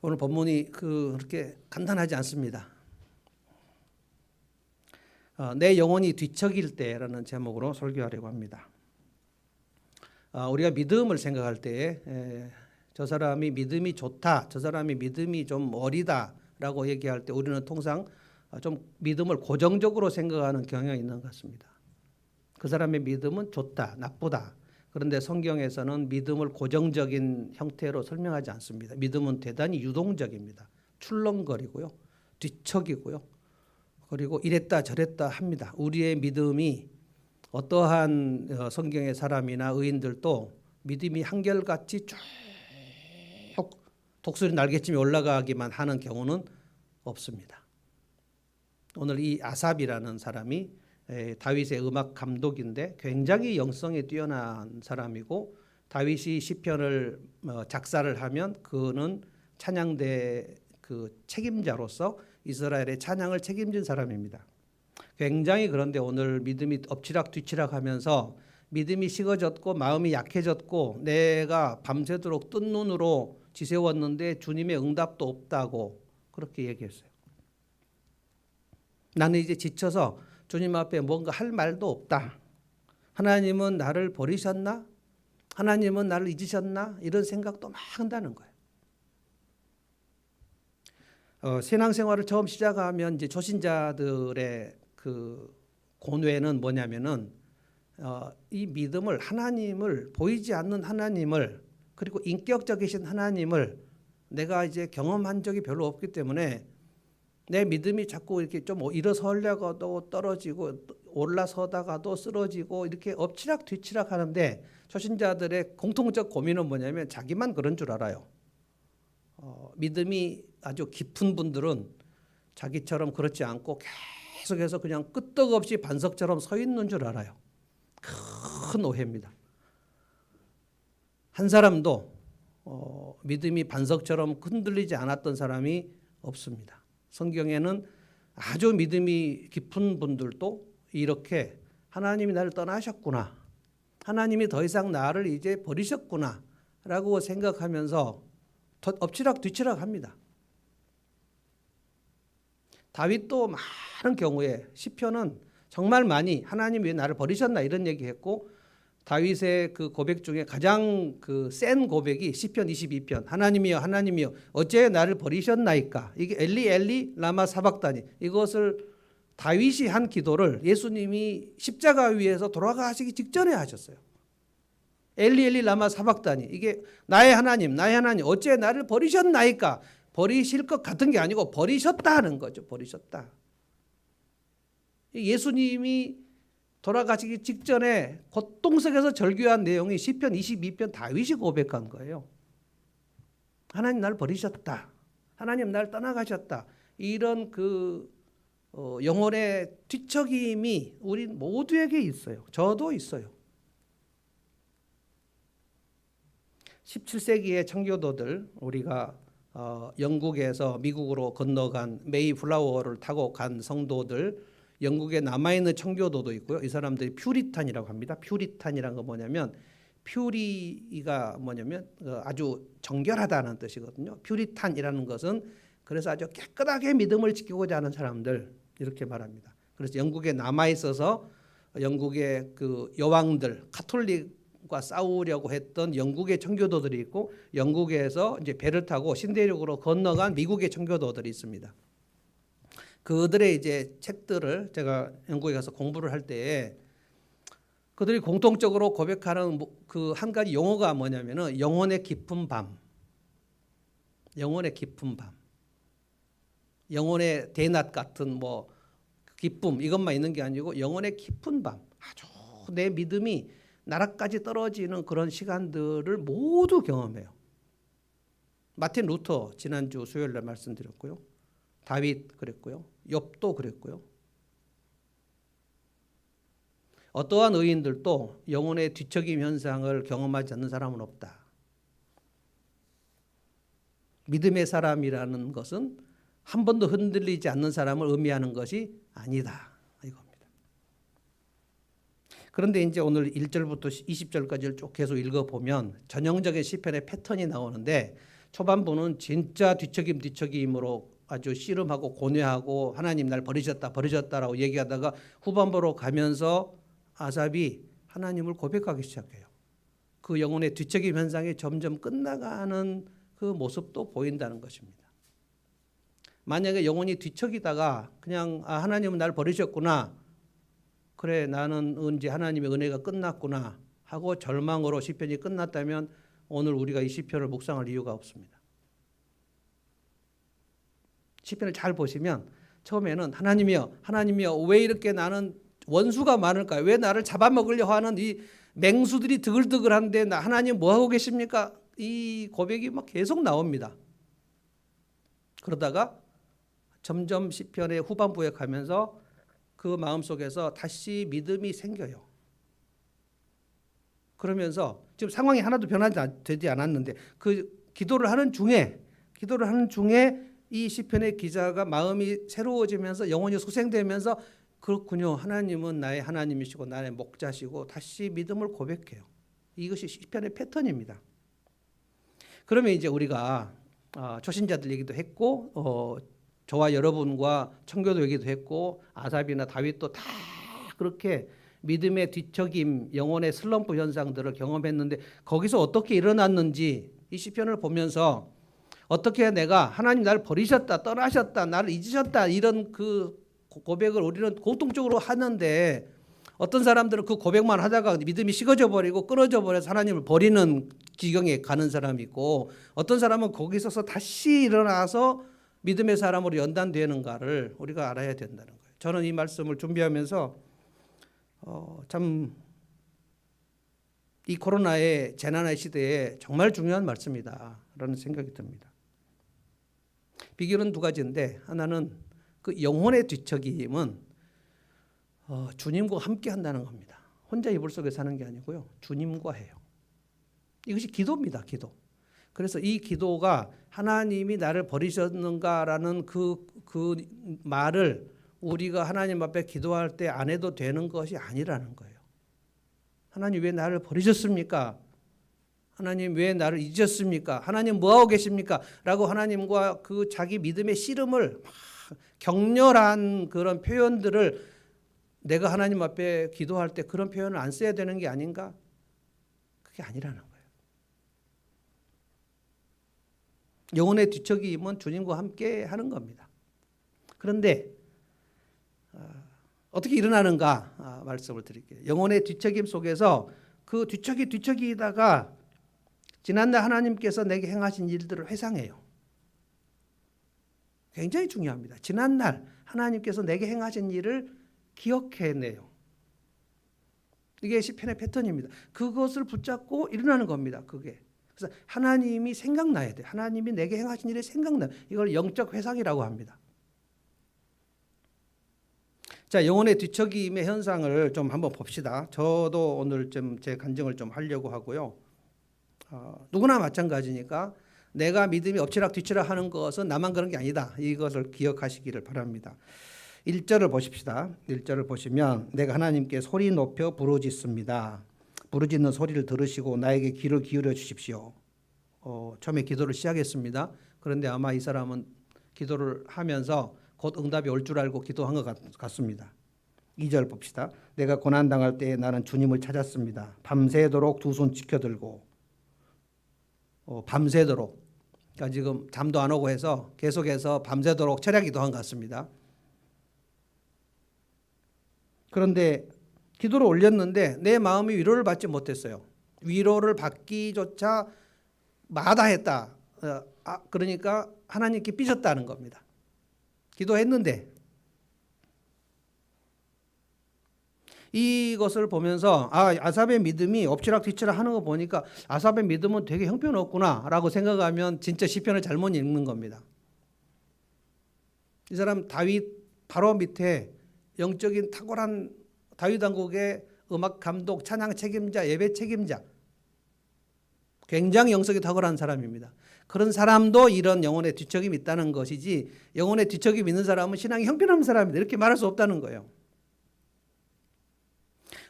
오늘 본문이 그렇게 간단하지 않습니다. 내 영혼이 뒤척일 때라는 제목으로 설교하려고 합니다. 우리가 믿음을 생각할 때에 저 사람이 믿음이 좋다, 저 사람이 믿음이 좀 어리다라고 얘기할 때 우리는 통상 좀 믿음을 고정적으로 생각하는 경향이 있는 것 같습니다. 그 사람의 믿음은 좋다, 나쁘다. 그런데 성경에서는 믿음을 고정적인 형태로 설명하지 않습니다. 믿음은 대단히 유동적입니다. 출렁거리고요, 뒤척이고요, 그리고 이랬다 저랬다 합니다. 우리의 믿음이 어떠한 성경의 사람이나 의인들도 믿음이 한결같이 쭉 독수리 날개쯤에 올라가기만 하는 경우는 없습니다. 오늘 이 아삽이라는 사람이 다윗의 음악 감독인데 굉장히 영성이 뛰어난 사람이고, 다윗이 시편을 작사를 하면 그는 찬양대 그 책임자로서 이스라엘의 찬양을 책임진 사람입니다. 굉장히 그런데 오늘 믿음이 엎치락 뒤치락 하면서 믿음이 식어졌고 마음이 약해졌고 내가 밤새도록 뜬 눈으로 지새웠는데 주님의 응답도 없다고 그렇게 얘기했어요. 나는 이제 지쳐서 주님 앞에 뭔가 할 말도 없다. 하나님은 나를 버리셨나? 하나님은 나를 잊으셨나? 이런 생각도 막 한다는 거예요. 신앙생활을 처음 시작하면 이제 초신자들의 그 고뇌는 뭐냐면은 이 믿음을, 하나님을, 보이지 않는 하나님을, 그리고 인격적이신 하나님을 내가 이제 경험한 적이 별로 없기 때문에 내 믿음이 자꾸 이렇게 좀 일어서려고도 떨어지고 올라서다가도 쓰러지고 이렇게 엎치락 뒤치락 하는데, 초신자들의 공통적 고민은 뭐냐면 자기만 그런 줄 알아요. 믿음이 아주 깊은 분들은 자기처럼 그렇지 않고 계속해서 그냥 끄떡없이 반석처럼 서 있는 줄 알아요. 큰 오해입니다. 한 사람도 믿음이 반석처럼 흔들리지 않았던 사람이 없습니다. 성경에는 아주 믿음이 깊은 분들도 이렇게 하나님이 나를 떠나셨구나, 하나님이 더 이상 나를 이제 버리셨구나 라고 생각하면서 엎치락 뒤치락 합니다. 다윗도 많은 경우에 시편은 정말 많이 하나님 왜 나를 버리셨나 이런 얘기했고, 다윗의 그 고백 중에 가장 그 센 고백이 시편 22편, 하나님이여 하나님이여 어째 나를 버리셨나이까. 이게 엘리 엘리 라마 사박다니, 이것을 다윗이 한 기도를 예수님이 십자가 위에서 돌아가시기 직전에 하셨어요. 엘리 엘리 라마 사박다니, 이게 나의 하나님 어째 나를 버리셨나이까. 버리실 것 같은 게 아니고 버리셨다 하는 거죠. 버리셨다. 예수님이 돌아가시기 직전에 고통속에서 절규한 내용이 시편 22편 다윗이 고백한 거예요. 하나님 나를 버리셨다, 하나님 나를 떠나가셨다. 이런 그 영혼의 뒤척임이 우리 모두에게 있어요. 저도 있어요. 17세기의 청교도들, 우리가 영국에서 미국으로 건너간 메이플라워를 타고 간 성도들, 영국에 남아있는 청교도도 있고요. 이 사람들이 퓨리탄이라고 합니다. 퓨리탄이란 건 뭐냐면, 퓨리가 뭐냐면 아주 정결하다는 뜻이거든요. 퓨리탄이라는 것은 그래서 아주 깨끗하게 믿음을 지키고자 하는 사람들, 이렇게 말합니다. 그래서 영국에 남아있어서 영국의 그 여왕들, 가톨릭과 싸우려고 했던 영국의 청교도들이 있고, 영국에서 이제 배를 타고 신대륙으로 건너간 미국의 청교도들이 있습니다. 그들의 이제 책들을 제가 영국에 가서 공부를 할 때에 그들이 공통적으로 고백하는 그 한 가지 용어가 뭐냐면은 영혼의 깊은 밤, 영혼의 깊은 밤, 영혼의 대낮 같은 뭐 기쁨, 이것만 있는 게 아니고 영혼의 깊은 밤, 아주 내 믿음이 나락까지 떨어지는 그런 시간들을 모두 경험해요. 마틴 루터 지난주 수요일 날 말씀드렸고요. 다윗 그랬고요. 욥도 그랬고요. 어떠한 의인들도 영혼의 뒤척임 현상을 경험하지 않는 사람은 없다. 믿음의 사람이라는 것은 한 번도 흔들리지 않는 사람을 의미하는 것이 아니다, 이겁니다. 그런데 이제 오늘 1절부터 20절까지를 쭉 계속 읽어보면 전형적인 시편의 패턴이 나오는데, 초반부는 진짜 뒤척임으로 아주 씨름하고 고뇌하고 하나님 날 버리셨다라고 얘기하다가 후반부로 가면서 아삽이 하나님을 고백하기 시작해요. 그 영혼의 뒤척임 현상이 점점 끝나가는 그 모습도 보인다는 것입니다. 만약에 영혼이 뒤척이다가 그냥 하나님은 날 버리셨구나, 그래 나는 이제 하나님의 은혜가 끝났구나 하고 절망으로 시편이 끝났다면 오늘 우리가 이 시편을 묵상할 이유가 없습니다. 시편을 잘 보시면 처음에는 하나님이여 왜 이렇게 나는 원수가 많을까요? 왜 나를 잡아먹으려 하는 이 맹수들이 드글드글한데 하나님 뭐하고 계십니까? 이 고백이 막 계속 나옵니다. 그러다가 점점 시편의 후반부에 가면서 그 마음속에서 다시 믿음이 생겨요. 그러면서 지금 상황이 하나도 변하지 않았는데 그 기도를 하는 중에 이 시편의 기자가 마음이 새로워지면서 영혼이 소생되면서 그렇군요. 하나님은 나의 하나님이시고 나의 목자시고 다시 믿음을 고백해요. 이것이 시편의 패턴입니다. 그러면 이제 우리가 초신자들 얘기도 했고 저와 여러분과 청교도 얘기도 했고 아삽이나 다윗도 다 그렇게 믿음의 뒤척임, 영혼의 슬럼프 현상들을 경험했는데 거기서 어떻게 일어났는지 이 시편을 보면서 어떻게 내가 하나님 나를 버리셨다, 떠나셨다, 나를 잊으셨다 이런 그 고백을 우리는 공통적으로 하는데 어떤 사람들은 그 고백만 하다가 믿음이 식어져 버리고 끊어져 버려서 하나님을 버리는 지경에 가는 사람이 있고 어떤 사람은 거기서 다시 일어나서 믿음의 사람으로 연단되는가를 우리가 알아야 된다는 거예요. 저는 이 말씀을 준비하면서 참 이 코로나의 재난의 시대에 정말 중요한 말씀이다라는 생각이 듭니다. 비결은 두 가지인데 하나는 그 영혼의 뒤척임은 주님과 함께 한다는 겁니다. 혼자 이불 속에 사는 게 아니고요. 주님과 해요. 이것이 기도입니다. 기도. 그래서 이 기도가 하나님이 나를 버리셨는가라는 그 말을 우리가 하나님 앞에 기도할 때 안 해도 되는 것이 아니라는 거예요. 하나님 왜 나를 버리셨습니까? 하나님 왜 나를 잊으셨습니까? 하나님 뭐하고 계십니까? 라고 하나님과 그 자기 믿음의 씨름을 격렬한 그런 표현들을 내가 하나님 앞에 기도할 때 그런 표현을 안 써야 되는 게 아닌가? 그게 아니라는 거예요. 영혼의 뒤척임은 주님과 함께 하는 겁니다. 그런데 어떻게 일어나는가 말씀을 드릴게요. 영혼의 뒤척임 속에서 그 뒤척이다가 지난날 하나님께서 내게 행하신 일들을 회상해요. 굉장히 중요합니다. 지난날 하나님께서 내게 행하신 일을 기억해내요. 이게 시편의 패턴입니다. 그것을 붙잡고 일어나는 겁니다. 그게. 그래서 하나님이 생각나야 돼요. 하나님이 내게 행하신 일이 생각나요. 이걸 영적 회상이라고 합니다. 자, 영혼의 뒤척임의 현상을 좀 한번 봅시다. 저도 오늘 좀 제 간증을 좀 하려고 하고요. 누구나 마찬가지니까 내가 믿음이 엎치락 뒤치락 하는 것은 나만 그런 게 아니다. 이것을 기억하시기를 바랍니다. 1절을 보십시다. 1절을 보시면 내가 하나님께 소리 높여 부르짖습니다. 부르짖는 소리를 들으시고 나에게 귀를 기울여 주십시오. 처음에 기도를 시작했습니다. 그런데 아마 이 사람은 기도를 하면서 곧 응답이 올 줄 알고 기도한 것 같습니다. 2절 봅시다. 내가 고난당할 때에 나는 주님을 찾았습니다. 밤새도록 두 손 지켜들고 밤새도록 그러니까 지금 잠도 안 오고 해서 계속해서 밤새도록 철야 기도한 것 같습니다. 그런데 기도를 올렸는데 내 마음이 위로를 받지 못했어요. 위로를 받기조차 마다했다. 그러니까 하나님께 삐졌다는 겁니다. 기도했는데 이것을 보면서 아삽의 믿음이 엎치락 뒤치락 하는 거 보니까 아삽의 믿음은 되게 형편없구나 라고 생각하면 진짜 시편을 잘못 읽는 겁니다. 이 사람 다윗 바로 밑에 영적인 탁월한 다윗 왕국의 음악 감독, 찬양 책임자, 예배 책임자, 굉장히 영성이 탁월한 사람입니다. 그런 사람도 이런 영혼의 뒤척임이 있다는 것이지 영혼의 뒤척임이 있는 사람은 신앙이 형편없는 사람이다 이렇게 말할 수 없다는 거예요.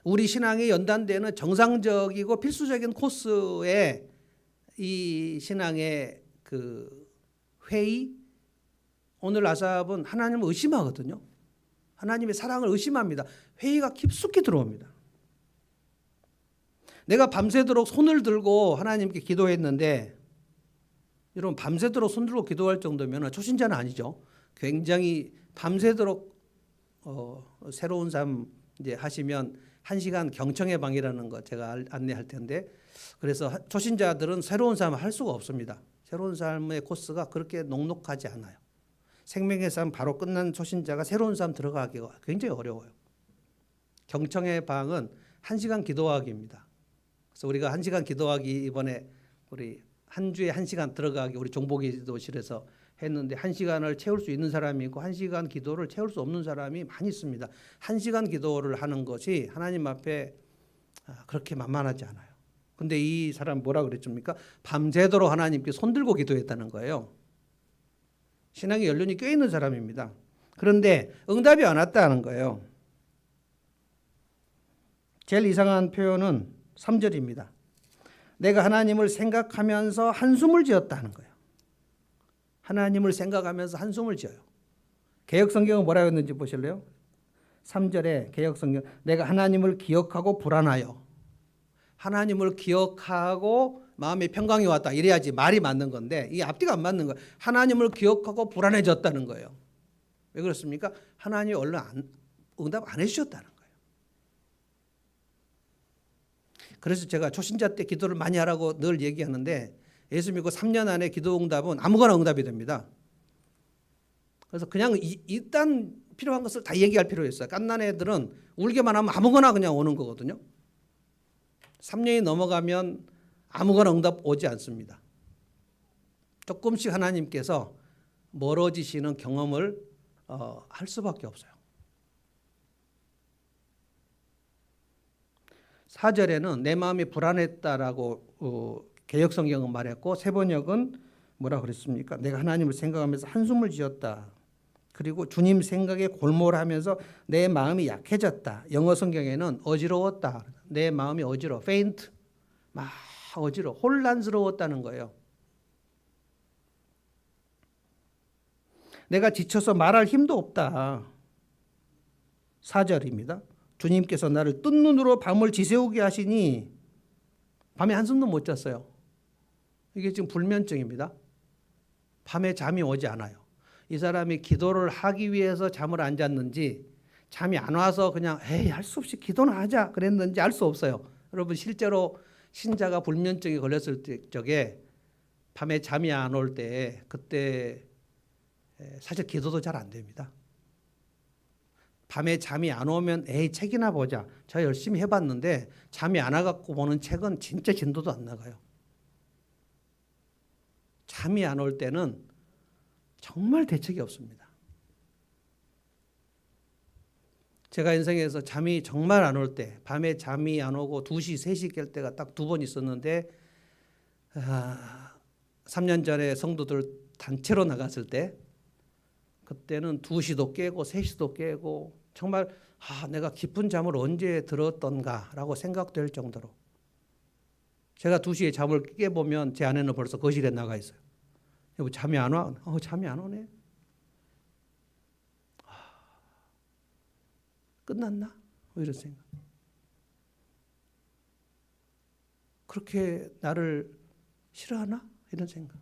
우리 신앙이 연단되는 정상적이고 필수적인 코스에 이 신앙의 그 회의, 오늘 아삽은 하나님을 의심하거든요. 하나님의 사랑을 의심합니다. 회의가 깊숙이 들어옵니다. 내가 밤새도록 손을 들고 하나님께 기도했는데, 여러분 밤새도록 손 들고 기도할 정도면 초신자는 아니죠. 굉장히 밤새도록 새로운 삶 이제 하시면 1시간 경청의 방이라는 거 제가 안내할 텐데, 그래서 초신자들은 새로운 삶을 할 수가 없습니다. 새로운 삶의 코스가 그렇게 녹록하지 않아요. 생명의 삶 바로 끝난 초신자가 새로운 삶 들어가기가 굉장히 어려워요. 경청의 방은 1시간 기도하기입니다. 그래서 우리가 1시간 기도하기 이번에 우리 한 주에 1시간 들어가기 우리 종보기도실에서 했는데 1시간을 채울 수 있는 사람이 있고 1시간 기도를 채울 수 없는 사람이 많이 있습니다. 1시간 기도를 하는 것이 하나님 앞에 그렇게 만만하지 않아요. 근데 이 사람 뭐라 그랬습니까? 밤새도록 하나님께 손들고 기도했다는 거예요. 신앙의 연륜이 꽤 있는 사람입니다. 그런데 응답이 안 왔다는 거예요. 제일 이상한 표현은 3절입니다. 내가 하나님을 생각하면서 한숨을 지었다는 거예요. 하나님을 생각하면서 한숨을 지어요. 개역성경은 뭐라고 했는지 보실래요? 3절에 개역성경, 내가 하나님을 기억하고 불안하여. 하나님을 기억하고 마음의 평강이 왔다. 이래야지 말이 맞는 건데 이 앞뒤가 안 맞는 거예요. 하나님을 기억하고 불안해졌다는 거예요. 왜 그렇습니까? 하나님이 얼른 응답 안 해주셨다는 거예요. 그래서 제가 초신자 때 기도를 많이 하라고 늘 얘기하는데, 예수 믿고 3년 안에 기도 응답은 아무거나 응답이 됩니다. 그래서 그냥 일단 필요한 것을 다 얘기할 필요 있어요. 갓난 애들은 울기만 하면 아무거나 그냥 오는 거거든요. 3년이 넘어가면 아무거나 응답 오지 않습니다. 조금씩 하나님께서 멀어지시는 경험을 할 수밖에 없어요. 4절에는 내 마음이 불안했다라고 개역성경은 말했고, 세번역은 뭐라 그랬습니까? 내가 하나님을 생각하면서 한숨을 지었다. 그리고 주님 생각에 골몰하면서 내 마음이 약해졌다. 영어 성경에는 어지러웠다. 내 마음이 어지러워. faint. 막 어지러워. 혼란스러웠다는 거예요. 내가 지쳐서 말할 힘도 없다. 4절입니다. 주님께서 나를 뜬 눈으로 밤을 지새우게 하시니 밤에 한숨도 못 잤어요. 이게 지금 불면증입니다. 밤에 잠이 오지 않아요. 이 사람이 기도를 하기 위해서 잠을 안 잤는지, 잠이 안 와서 그냥 할 수 없이 기도나 하자 그랬는지 알 수 없어요. 여러분 실제로 신자가 불면증에 걸렸을 적에 밤에 잠이 안 올 때, 그때 사실 기도도 잘 안 됩니다. 밤에 잠이 안 오면 책이나 보자. 저 열심히 해봤는데 잠이 안 와갖고 보는 책은 진짜 진도도 안 나가요. 잠이 안 올 때는 정말 대책이 없습니다. 제가 인생에서 잠이 정말 안 올 때, 밤에 잠이 안 오고 2시, 3시 깰 때가 딱 2번 있었는데, 3년 전에 성도들 단체로 나갔을 때, 그때는 2시도 깨고 3시도 깨고 정말 내가 깊은 잠을 언제 들었던가라고 생각될 정도로, 제가 2시에 잠을 깨보면 제 아내는 벌써 거실에 나가 있어요. 여보 잠이 안 와? 잠이 안 오네. 끝났나? 이런 생각. 그렇게 나를 싫어하나? 이런 생각.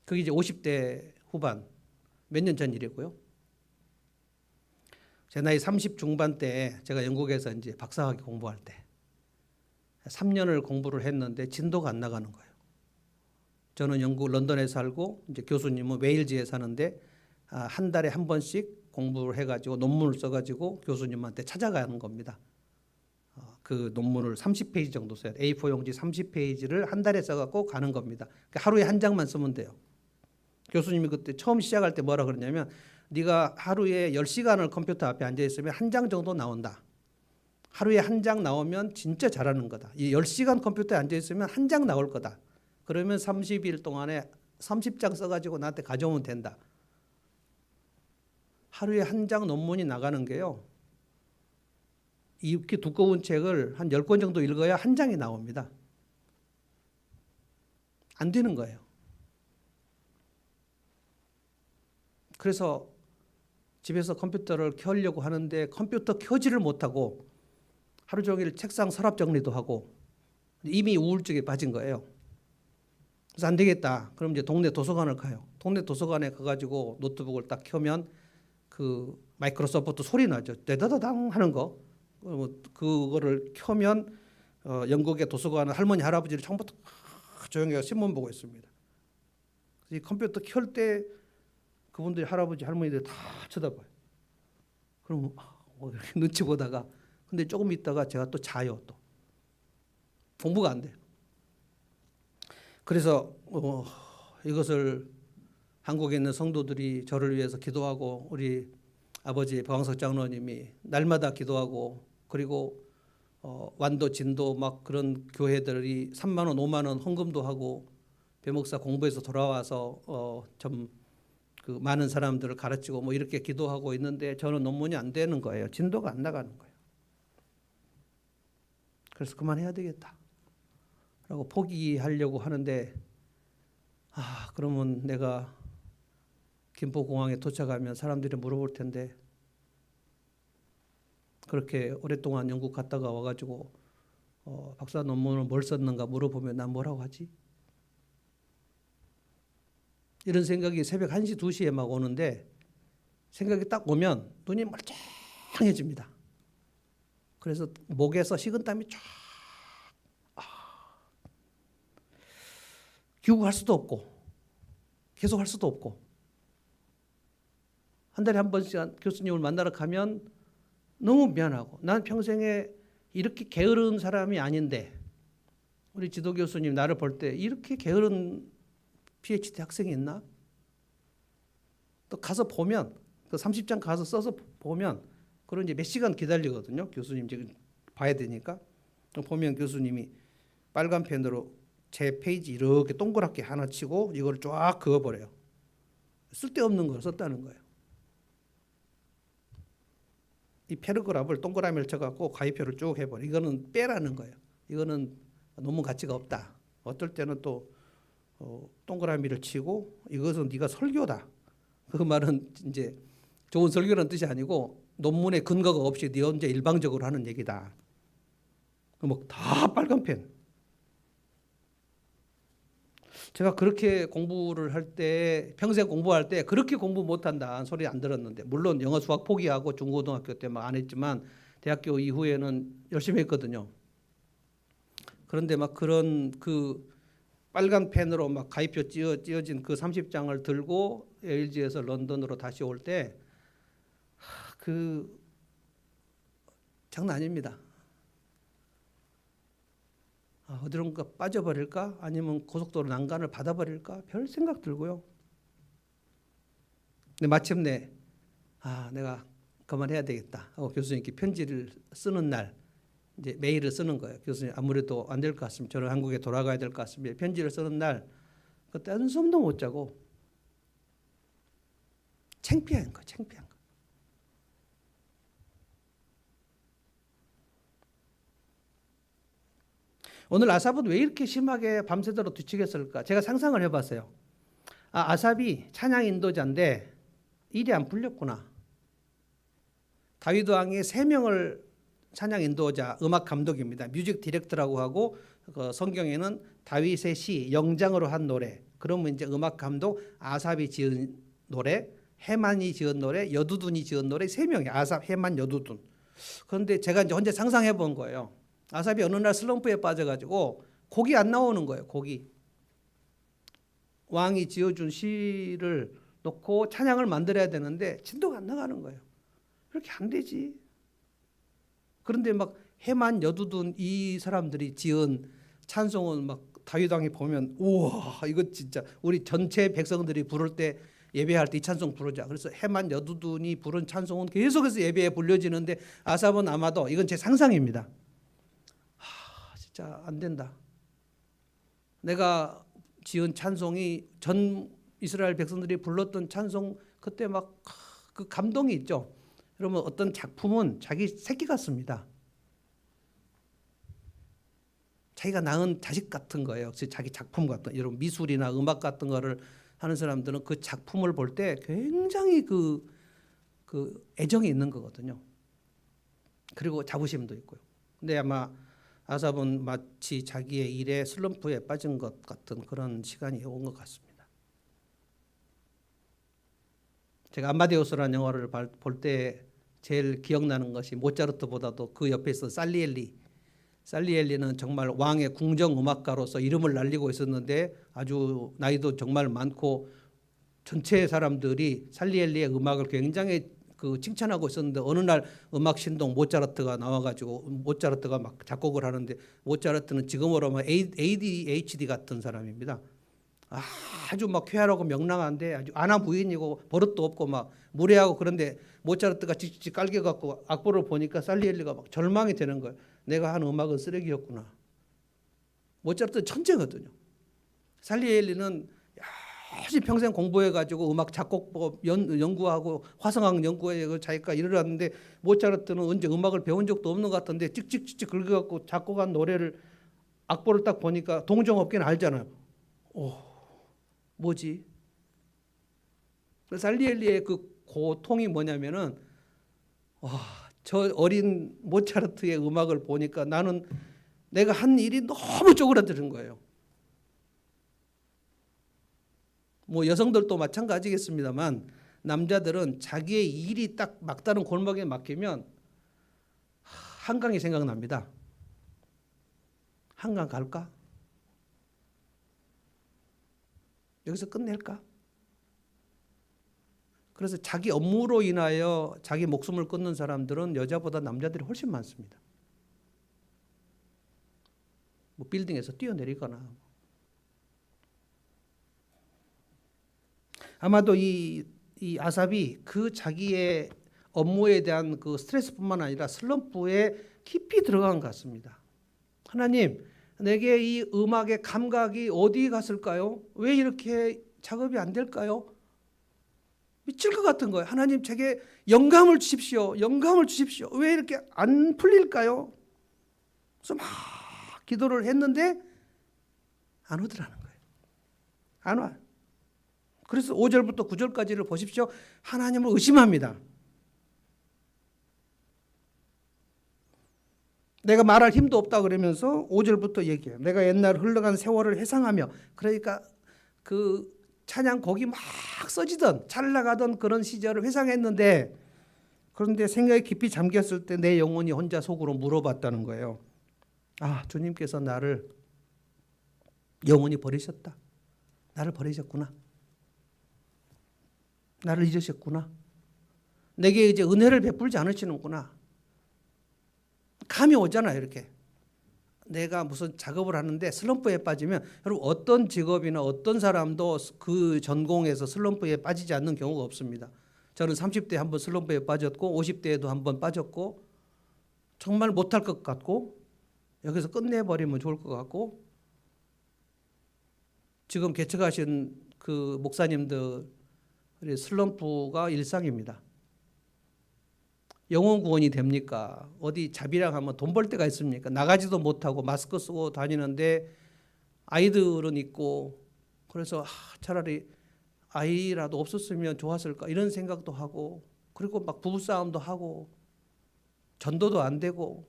그게 이제 50대 후반 몇 년 전 일이고요. 제 나이 30 중반 때 제가 영국에서 이제 박사학위 공부할 때 3년을 공부를 했는데 진도가 안 나가는 거예요. 저는 영국 런던에 살고 이제 교수님은 웨일즈에 사는데 한 달에 한 번씩 공부를 해가지고 논문을 써가지고 교수님한테 찾아가는 겁니다. 그 논문을 30페이지 정도 써야 돼요. A4 용지 30페이지를 한 달에 써갖고 가는 겁니다. 그러니까 하루에 한 장만 쓰면 돼요. 교수님이 그때 처음 시작할 때 뭐라 그러냐면, 네가 하루에 10시간을 컴퓨터 앞에 앉아있으면 한 장 정도 나온다. 하루에 한 장 나오면 진짜 잘하는 거다. 이 10시간 컴퓨터에 앉아있으면 한 장 나올 거다. 그러면 30일 동안에 30장 써가지고 나한테 가져오면 된다. 하루에 한 장 논문이 나가는 게요, 이렇게 두꺼운 책을 한 10권 정도 읽어야 한 장이 나옵니다. 안 되는 거예요. 그래서 집에서 컴퓨터를 켜려고 하는데 컴퓨터 켜지를 못하고 하루 종일 책상 서랍 정리도 하고 이미 우울증에 빠진 거예요. 그래서 안 되겠다. 그럼 이제 동네 도서관을 가요. 동네 도서관에 가가지고 노트북을 딱 켜면 그 마이크로소프트 소리 나죠. 데다다당 하는 거. 그거를 켜면 영국의 도서관은 할머니 할아버지를 처음부터 조용히 신문 보고 있습니다. 이 컴퓨터 켤 때 그분들이 할아버지 할머니들 다 쳐다봐요. 그럼 이렇게 눈치 보다가 근데 조금 있다가 제가 또 자요. 또 공부가 안 돼요. 그래서 이것을 한국에 있는 성도들이 저를 위해서 기도하고 우리 아버지 박광석 장로님이 날마다 기도하고 그리고 완도 진도 막 그런 교회들이 3만 원 5만 원 헌금도 하고 배목사 공부해서 돌아와서 좀 그 많은 사람들을 가르치고 뭐 이렇게 기도하고 있는데 저는 논문이 안 되는 거예요. 진도가 안 나가는 거예요. 그래서 그만해야 되겠다 라고 포기하려고 하는데 그러면 내가 김포공항에 도착하면 사람들이 물어볼 텐데 그렇게 오랫동안 영국 갔다가 와가지고 박사 논문을 뭘 썼는가 물어보면 난 뭐라고 하지? 이런 생각이 새벽 1시, 2시에 막 오는데 생각이 딱 오면 눈이 멀쩡해집니다. 그래서 목에서 식은땀이 쫙 귀국할 수도 없고 계속 할 수도 없고 한 달에 한 번씩 교수님을 만나러 가면 너무 미안하고 난 평생에 이렇게 게으른 사람이 아닌데 우리 지도 교수님 나를 볼 때 이렇게 게으른 PhD 학생이 있나? 또 가서 보면 그 30장 가서 써서 보면 그런 이제 몇 시간 기다리거든요. 교수님 지금 봐야 되니까. 보면 교수님이 빨간 펜으로 제 페이지 이렇게 동그랗게 하나 치고 이걸 쫙 그어버려요. 쓸데없는 걸 썼다는 거예요. 이 패러그래프를 동그라미를 쳐갖고 가위표를 쭉 해버려. 이거는 빼라는 거예요. 이거는 논문 가치가 없다. 어떨 때는 또 동그라미를 치고 이것은 네가 설교다. 그 말은 이제 좋은 설교라는 뜻이 아니고 논문에 근거가 없이 네 혼자 일방적으로 하는 얘기다. 뭐 다 빨간 펜. 제가 그렇게 공부를 할 때 평생 공부할 때 그렇게 공부 못한다는 소리 안 들었는데 물론 영어 수학 포기하고 중고등학교 때 막 안 했지만 대학교 이후에는 열심히 했거든요. 그런데 막 그런 그 빨간 펜으로 막 가위표 찢어진 그 30장을 들고 LG에서 런던으로 다시 올 때 그 장난 아닙니다. 어디론가 빠져버릴까? 아니면 고속도로 난간을 받아버릴까? 별 생각 들고요. 근데 마침내 내가 그만해야 되겠다 하고 교수님께 편지를 쓰는 날 이제 메일을 쓰는 거예요. 교수님 아무래도 안 될 것 같습니다. 저는 한국에 돌아가야 될 것 같습니다. 편지를 쓰는 날 그때 한숨도 못 자고 창피한 거, 창피한 거. 오늘 아삽은 왜 이렇게 심하게 밤새도록 뒤치겠을까? 제가 상상을 해봤어요. 아삽이 찬양 인도자인데 일이 안 풀렸구나. 다윗 왕이 3명을 찬양 인도자 음악 감독입니다. 뮤직 디렉터라고 하고 그 성경에는 다윗의 시 영장으로 한 노래. 그러면 이제 음악 감독 아삽이 지은 노래, 헤만이 지은 노래, 여두둔이 지은 노래 3명이 아삽, 헤만, 여두둔. 그런데 제가 이제 혼자 상상해 본 거예요. 아삽이 어느 날 슬럼프에 빠져가지고 곡이 안 나오는 거예요. 곡이. 왕이 지어준 시를 놓고 찬양을 만들어야 되는데 진도가 안 나가는 거예요. 그렇게 안 되지. 그런데 막 헤만, 여두둔 이 사람들이 지은 찬송은 막 다윗 왕이 보면 우와 이거 진짜 우리 전체 백성들이 부를 때 예배할 때 이 찬송 부르자. 그래서 헤만, 여두둔이 부른 찬송은 계속해서 예배에 불려지는데 아삽은 아마도 이건 제 상상입니다. 진짜 안 된다. 내가 지은 찬송이 전 이스라엘 백성들이 불렀던 찬송 그때 막 그 감동이 있죠. 여러분 어떤 작품은 자기 새끼 같습니다. 자기가 낳은 자식 같은 거예요. 자기 작품 같은, 여러분 미술이나 음악 같은 거를 하는 사람들은 그 작품을 볼 때 굉장히 그 애정이 있는 거거든요. 그리고 자부심도 있고요. 근데 아마 아삽은 마치 자기의 일에 슬럼프에 빠진 것 같은 그런 시간이 온 것 같습니다. 제가 아마데우스라는 영화를 볼 때 제일 기억나는 것이 모차르트보다도 그 옆에 있던 살리엘리는 정말 왕의 궁정 음악가로서 이름을 날리고 있었는데 아주 나이도 정말 많고 전체 사람들이 살리엘리의 음악을 굉장히 칭찬하고 있었는데 어느 날 음악 신동 모차르트가 나와가지고 모차르트가 막 작곡을 하는데 모차르트는 지금으로 하면 ADHD 같은 사람입니다. 아주 막 쾌활하고 명랑한데 아주 아나무인이고 버릇도 없고 막 무례하고 그런데 모차르트가 직접 깔겨갖고 악보를 보니까 살리엘리가 막 절망이 되는 거예요. 내가 한 음악은 쓰레기였구나. 모차르트는 천재거든요. 살리엘리는 열심히 평생 공부해가지고 음악 작곡법 연구하고 화성학 연구에 자기가 일을 하는데 모차르트는 언제 음악을 배운 적도 없는 것 같은데 찍찍찍찍 긁어갖고 작곡한 노래를 악보를 딱 보니까 동정업계는 알잖아요. 뭐지? 살리엘리의 그 고통이 뭐냐면은 저 어린 모차르트의 음악을 보니까 나는 내가 한 일이 너무 쪼그라드는 거예요. 뭐 여성들도 마찬가지겠습니다만 남자들은 자기의 일이 딱 막다른 골목에 막히면 한강이 생각납니다. 한강 갈까? 여기서 끝낼까? 그래서 자기 업무로 인하여 자기 목숨을 끊는 사람들은 여자보다 남자들이 훨씬 많습니다. 뭐 빌딩에서 뛰어내리거나. 아마도 이 아삽이 그 자기의 업무에 대한 그 스트레스뿐만 아니라 슬럼프에 깊이 들어간 것 같습니다. 하나님, 내게 이 음악의 감각이 어디 갔을까요? 왜 이렇게 작업이 안 될까요? 미칠 것 같은 거예요. 하나님, 제게 영감을 주십시오. 영감을 주십시오. 왜 이렇게 안 풀릴까요? 그래서 막 기도를 했는데 안 오더라는 거예요. 안 와요. 그래서 5절부터 9절까지를 보십시오. 하나님을 의심합니다. 내가 말할 힘도 없다 그러면서 5절부터 얘기해요. 내가 옛날 흘러간 세월을 회상하며, 그러니까 그 찬양 곡이 막 써지던 잘 나가던 그런 시절을 회상했는데, 그런데 생각에 깊이 잠겼을 때 내 영혼이 혼자 속으로 물어봤다는 거예요. 주님께서 나를 영원히 버리셨다. 나를 버리셨구나. 나를 잊으셨구나. 내게 이제 은혜를 베풀지 않으시는구나. 감이 오잖아요, 이렇게. 내가 무슨 작업을 하는데 슬럼프에 빠지면, 여러분 어떤 직업이나 어떤 사람도 그 전공에서 슬럼프에 빠지지 않는 경우가 없습니다. 저는 30대에 한번 슬럼프에 빠졌고 50대에도 한번 빠졌고 정말 못할 것 같고 여기서 끝내버리면 좋을 것 같고, 지금 개척하신 그 목사님들의 슬럼프가 일상입니다. 영혼 구원이 됩니까? 어디 자비랑 하면 돈 벌 데가 있습니까? 나가지도 못하고 마스크 쓰고 다니는데 아이들은 있고, 그래서 차라리 아이라도 없었으면 좋았을까 이런 생각도 하고, 그리고 막 부부싸움도 하고 전도도 안 되고,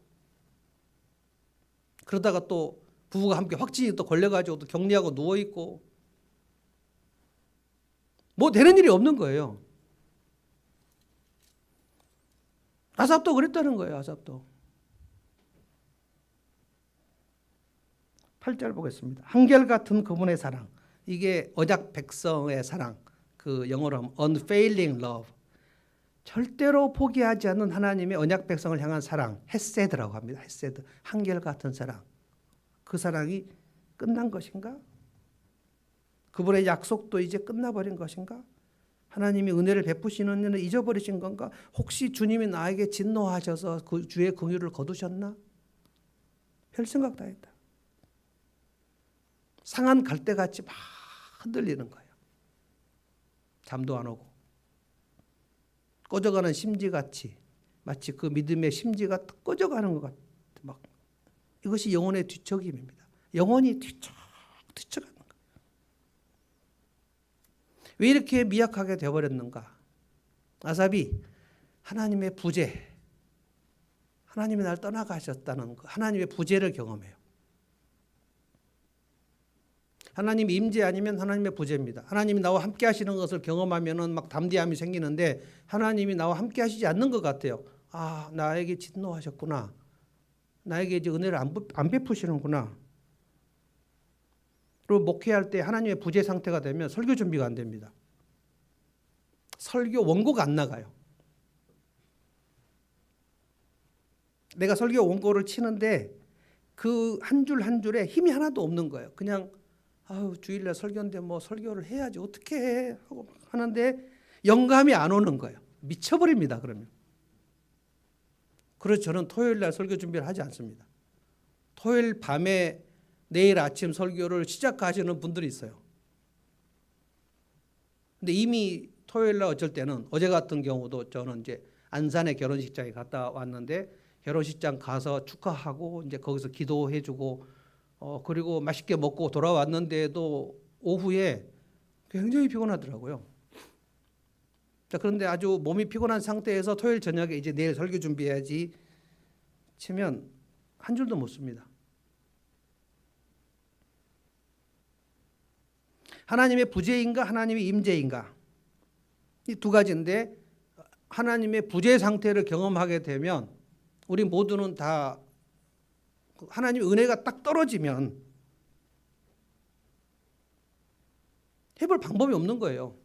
그러다가 또 부부가 함께 확진이 또 걸려가지고 또 격리하고 누워있고, 뭐 되는 일이 없는 거예요. 아삽도 그랬다는 거예요. 아삽도. 8절 보겠습니다. 한결같은 그분의 사랑. 이게 언약 백성의 사랑. 그 영어로 하면 unfailing love. 절대로 포기하지 않는 하나님의 언약 백성을 향한 사랑. 헤세드라고 합니다. 헤세드. 한결같은 사랑. 그 사랑이 끝난 것인가? 그분의 약속도 이제 끝나버린 것인가? 하나님이 은혜를 베푸시는 일을 잊어버리신 건가? 혹시 주님이 나에게 진노하셔서 그 주의 긍휼을 거두셨나? 별 생각 다 했다. 상한 갈대같이 막 흔들리는 거예요. 잠도 안 오고 꺼져가는 심지같이, 마치 그 믿음의 심지가 꺼져가는 것 같아. 막 이것이 영혼의 뒤척임입니다. 영혼이 뒤척뒤척하는 거예요. 왜 이렇게 미약하게 되어버렸는가? 아삽이 하나님의 부재, 하나님이 날 떠나가셨다는 거, 하나님의 부재를 경험해요. 하나님 임재 아니면 하나님의 부재입니다. 하나님이 나와 함께 하시는 것을 경험하면은 막 담대함이 생기는데 하나님이 나와 함께 하시지 않는 것 같아요. 아, 나에게 진노하셨구나. 나에게 이제 은혜를 안 베푸시는구나. 그리고 목회할 때 하나님의 부재 상태가 되면 설교 준비가 안 됩니다. 설교 원고가 안 나가요. 내가 설교 원고를 치는데 그 한 줄 한 줄에 힘이 하나도 없는 거예요. 그냥 아유, 주일날 설교인데 뭐 설교를 해야지 어떻게 해 하고 하는데 영감이 안 오는 거예요. 미쳐버립니다. 그러면. 그래서 저는 토요일날 설교 준비를 하지 않습니다. 토요일 밤에 내일 아침 설교를 시작하시는 분들이 있어요. 근데 이미 토요일날 어쩔 때는 어제 같은 경우도 저는 이제 안산의 결혼식장에 갔다 왔는데 결혼식장 가서 축하하고 이제 거기서 기도해주고 그리고 맛있게 먹고 돌아왔는데도 오후에 굉장히 피곤하더라고요. 자, 그런데 아주 몸이 피곤한 상태에서 토요일 저녁에 이제 내일 설교 준비해야지 치면 한 줄도 못 씁니다. 하나님의 부재인가 하나님의 임재인가 이 두 가지인데 하나님의 부재 상태를 경험하게 되면 우리 모두는 다 하나님의 은혜가 딱 떨어지면 해볼 방법이 없는 거예요.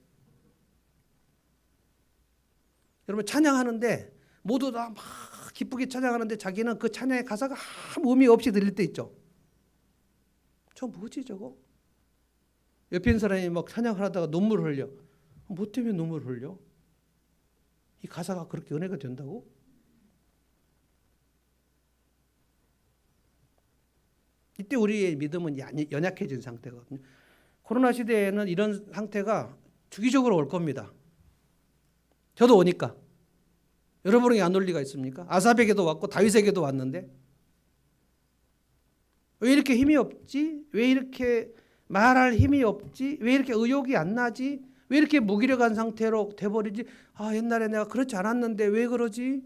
여러분 찬양하는데 모두 다 막 기쁘게 찬양하는데 자기는 그 찬양의 가사가 아무 의미 없이 들릴 때 있죠. 저 뭐지 저거? 옆에 있는 사람이 막 찬양을 하다가 눈물을 흘려. 뭐 때문에 눈물을 흘려? 이 가사가 그렇게 은혜가 된다고? 이때 우리의 믿음은 연약해진 상태거든요. 코로나 시대에는 이런 상태가 주기적으로 올 겁니다. 저도 오니까. 여러분에게 안 올 리가 있습니까? 아삽에게도 왔고 다윗에게도 왔는데 왜 이렇게 힘이 없지? 왜 이렇게 말할 힘이 없지? 왜 이렇게 의욕이 안 나지? 왜 이렇게 무기력한 상태로 돼버리지? 아, 옛날에 내가 그렇지 않았는데 왜 그러지?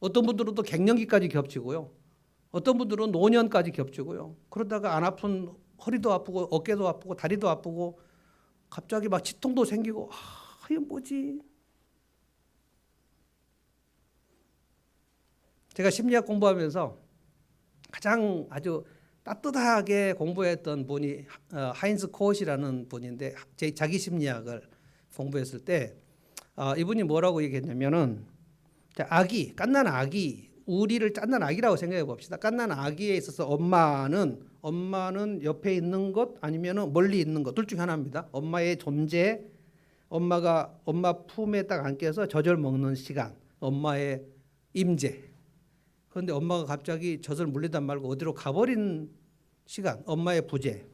어떤 분들은 또 갱년기까지 겹치고요. 어떤 분들은 노년까지 겹치고요. 그러다가 안 아픈 허리도 아프고 어깨도 아프고 다리도 아프고 갑자기 막 치통도 생기고 이게 뭐지? 제가 심리학 공부하면서 가장 아주 따뜻하게 공부했던 분이 하인즈 코엇이라는 분인데 자기 심리학을 공부했을 때 이분이 뭐라고 얘기했냐면은 아기, 갓난 아기, 우리를 갓난 아기라고 생각해 봅시다. 갓난 아기에 있어서 엄마는 옆에 있는 것 아니면은 멀리 있는 것 둘 중에 하나입니다. 엄마의 존재, 엄마 품에 딱 안겨서 젖을 먹는 시간, 엄마의 임재. 그런데 엄마가 갑자기 젖을 물리다 말고 어디로 가버린 시간, 엄마의 부재.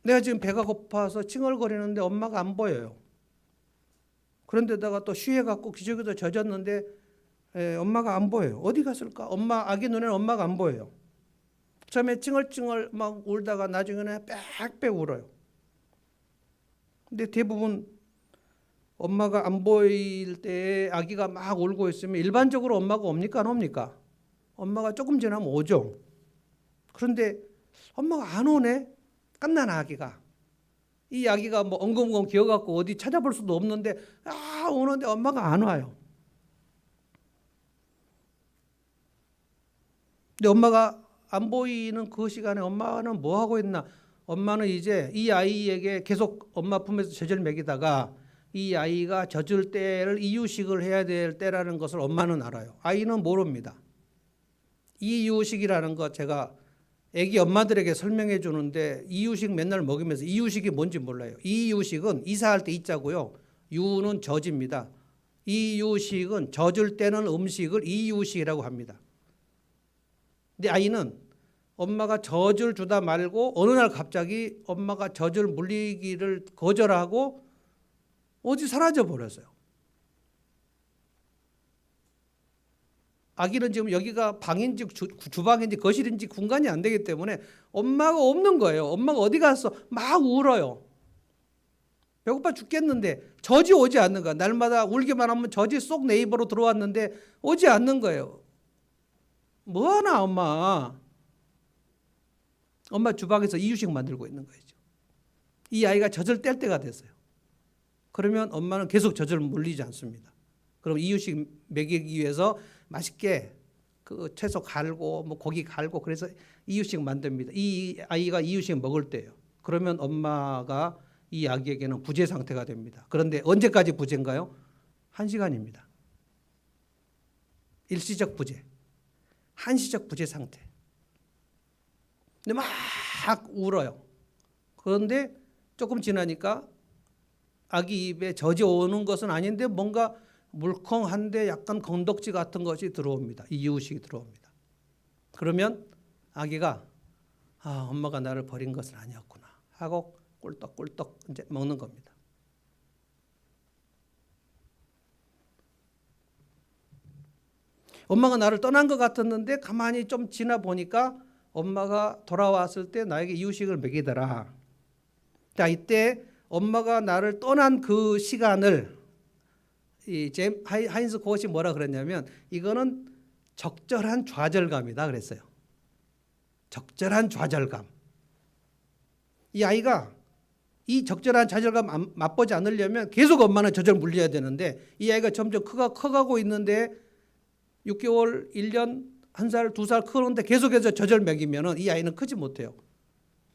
내가 지금 배가 고파서 칭얼거리는데 엄마가 안 보여요. 그런데다가 또 쉬해갖고 기저귀도 젖었는데 엄마가 안 보여요. 어디 갔을까? 아기 눈에는 엄마가 안 보여요. 처음에 찡얼찡얼 막 울다가 나중에는 빽빽 울어요. 근데 대부분 엄마가 안 보일 때 아기가 막 울고 있으면 일반적으로 엄마가 옵니까 안 옵니까? 엄마가 조금 지나면 오죠. 그런데 엄마가 안 오네. 갓난 아기가. 이 아기가 뭐 엉금엉금 기어갖고 어디 찾아볼 수도 없는데 오는데 엄마가 안 와요. 근데 엄마가 안 보이는 그 시간에 엄마는 뭐 하고 있나? 엄마는 이제 이 아이에게 계속 엄마 품에서 젖을 먹이다가 이 아이가 젖을 때를 이유식을 해야 될 때라는 것을 엄마는 알아요. 아이는 모릅니다. 이 이유식이라는 거 제가 애기 엄마들에게 설명해 주는데 이유식 맨날 먹이면서 이유식이 뭔지 몰라요. 이유식은 이사할 때 이자고요. 유는 젖입니다. 이유식은 젖을 때는 음식을 이유식이라고 합니다. 근데 아이는 엄마가 젖을 주다 말고 어느 날 갑자기 엄마가 젖을 물리기를 거절하고 어디 사라져 버렸어요. 아기는 지금 여기가 방인지 주방인지 거실인지 분간이 안 되기 때문에 엄마가 없는 거예요. 엄마가 어디 갔어? 막 울어요. 배고파 죽겠는데 젖이 오지 않는 거야. 날마다 울기만 하면 젖이 쏙 내 입으로 들어왔는데 오지 않는 거예요. 뭐하나 엄마. 엄마 주방에서 이유식 만들고 있는 거죠. 이 아이가 젖을 뗄 때가 됐어요. 그러면 엄마는 계속 젖을 물리지 않습니다. 그럼 이유식 먹이기 위해서 맛있게 그 채소 갈고 뭐 고기 갈고 그래서 이유식 만듭니다. 이 아이가 이유식 먹을 때예요. 그러면 엄마가 이 아기에게는 부재 상태가 됩니다. 그런데 언제까지 부재인가요? 1시간입니다. 일시적 부재, 한시적 부재 상태. 근데 막 울어요. 그런데 조금 지나니까 아기 입에 젖이 오는 것은 아닌데 뭔가 물컹한데 약간 건덕지 같은 것이 들어옵니다. 이유식이 들어옵니다. 그러면 아기가 엄마가 나를 버린 것은 아니었구나 하고 꿀떡꿀떡 이제 먹는 겁니다. 엄마가 나를 떠난 것 같았는데 가만히 좀 지나 보니까 엄마가 돌아왔을 때 나에게 이유식을 먹이더라. 자, 이때 엄마가 나를 떠난 그 시간을 이 하인스 코엇이 뭐라 그랬냐면 이거는 적절한 좌절감이다 그랬어요. 적절한 좌절감. 이 아이가 이 적절한 좌절감 맛보지 않으려면 계속 엄마는 젖을 물려야 되는데 이 아이가 점점 커가고 있는데 6개월, 1년, 1살, 2살 크는데 계속해서 젖을 먹이면 이 아이는 크지 못해요.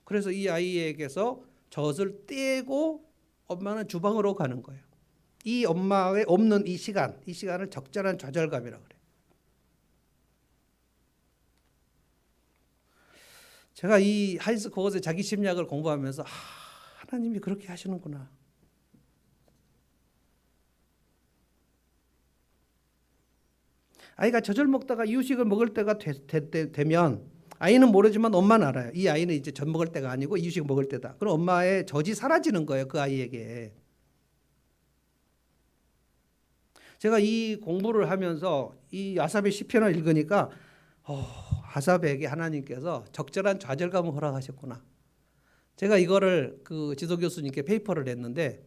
그래서 이 아이에게서 젖을 떼고 엄마는 주방으로 가는 거예요. 이 엄마의 없는 이 시간을 적절한 좌절감이라고 그래요. 제가 이 하인스 코엇의 자기 심리학을 공부하면서 하나님이 그렇게 하시는구나. 아이가 젖을 먹다가 이유식을 먹을 때가 되면 아이는 모르지만 엄마는 알아요. 이 아이는 이제 젖 먹을 때가 아니고 이유식 먹을 때다. 그럼 엄마의 젖이 사라지는 거예요. 그 아이에게. 제가 이 공부를 하면서 이 아삽의 시편을 읽으니까 아삽에게 하나님께서 적절한 좌절감을 허락하셨구나. 제가 이거를 그 지도 교수님께 페이퍼를 냈는데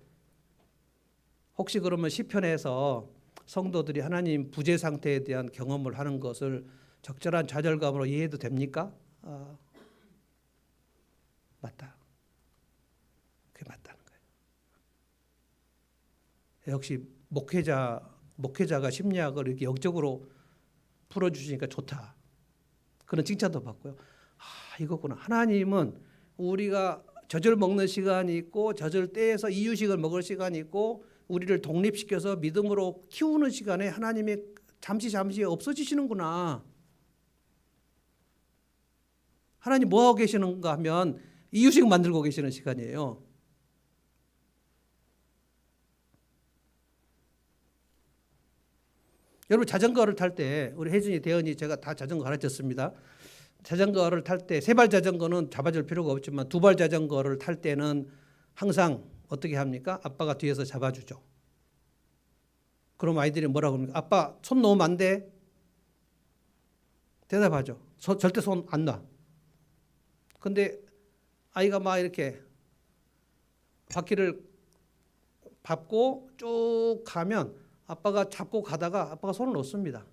혹시 그러면 시편에서 성도들이 하나님 부재 상태에 대한 경험을 하는 것을 적절한 좌절감으로 이해해도 됩니까? 맞다. 그게 맞다는 거예요. 역시 목회자가 심리학을 이렇게 영적으로 풀어주시니까 좋다. 그런 칭찬도 받고요. 이거구나. 하나님은 우리가 젖을 먹는 시간이 있고 젖을 떼서 이유식을 먹을 시간이 있고 우리를 독립시켜서 믿음으로 키우는 시간에 하나님이 잠시 없어지시는구나. 하나님 뭐 하고 계시는가 하면 이유식 만들고 계시는 시간이에요. 여러분 자전거를 탈 때 우리 혜준이, 대현이 제가 다 자전거 가르쳤습니다. 자전거를 탈 때 세발 자전거는 잡아줄 필요가 없지만 두발 자전거를 탈 때는 항상 어떻게 합니까? 아빠가 뒤에서 잡아주죠. 그럼 아이들이 뭐라고 합니까? 아빠 손 놓으면 안 돼. 대답하죠. 절대 손 안 놔. 근데 아이가 막 이렇게 바퀴를 밟고 쭉 가면 아빠가 잡고 가다가 아빠가 손을 놓습니다.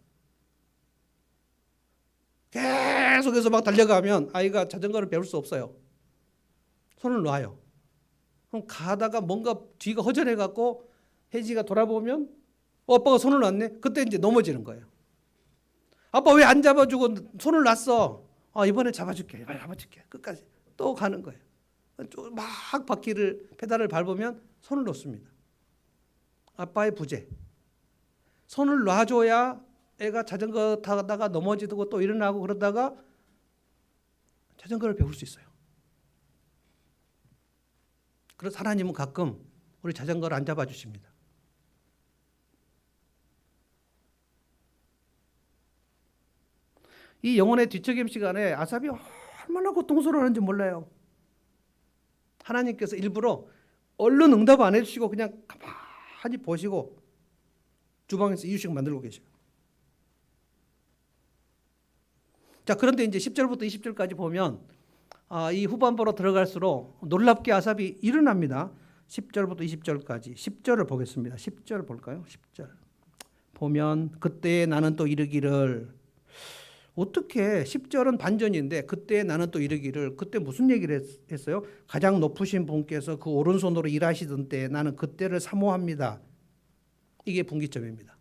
계속해서 막 달려가면 아이가 자전거를 배울 수 없어요. 손을 놔요. 그럼 가다가 뭔가 뒤가 허전해 갖고 혜지가 돌아보면 아빠가 손을 놨네. 그때 이제 넘어지는 거예요. 아빠 왜 안 잡아주고 손을 놨어? 이번에 잡아줄게. 끝까지 또 가는 거예요. 막 페달을 밟으면 손을 놓습니다. 아빠의 부재. 손을 놔줘야 애가 자전거 타다가 넘어지고 또 일어나고 그러다가 자전거를 배울 수 있어요. 그래서 하나님은 가끔 우리 자전거를 안 잡아주십니다. 이 영혼의 뒤척임 시간에 아삽이 얼마나 고통스러웠는지 몰라요. 하나님께서 일부러 얼른 응답 안 해주시고 그냥 가만히 보시고 주방에서 이유식 만들고 계셔요. 자, 그런데 이제 10절부터 20절까지 보면 이 후반부로 들어갈수록 놀랍게 아삽이 일어납니다. 10절부터 20절까지 10절을 보겠습니다. 10절 볼까요? 10절 보면 그때 나는 또 이르기를, 어떻게 10절은 반전인데 그때 나는 또 이르기를, 그때 무슨 얘기를 했어요? 가장 높으신 분께서 그 오른손으로 일하시던 때 나는 그때를 사모합니다. 이게 분기점입니다.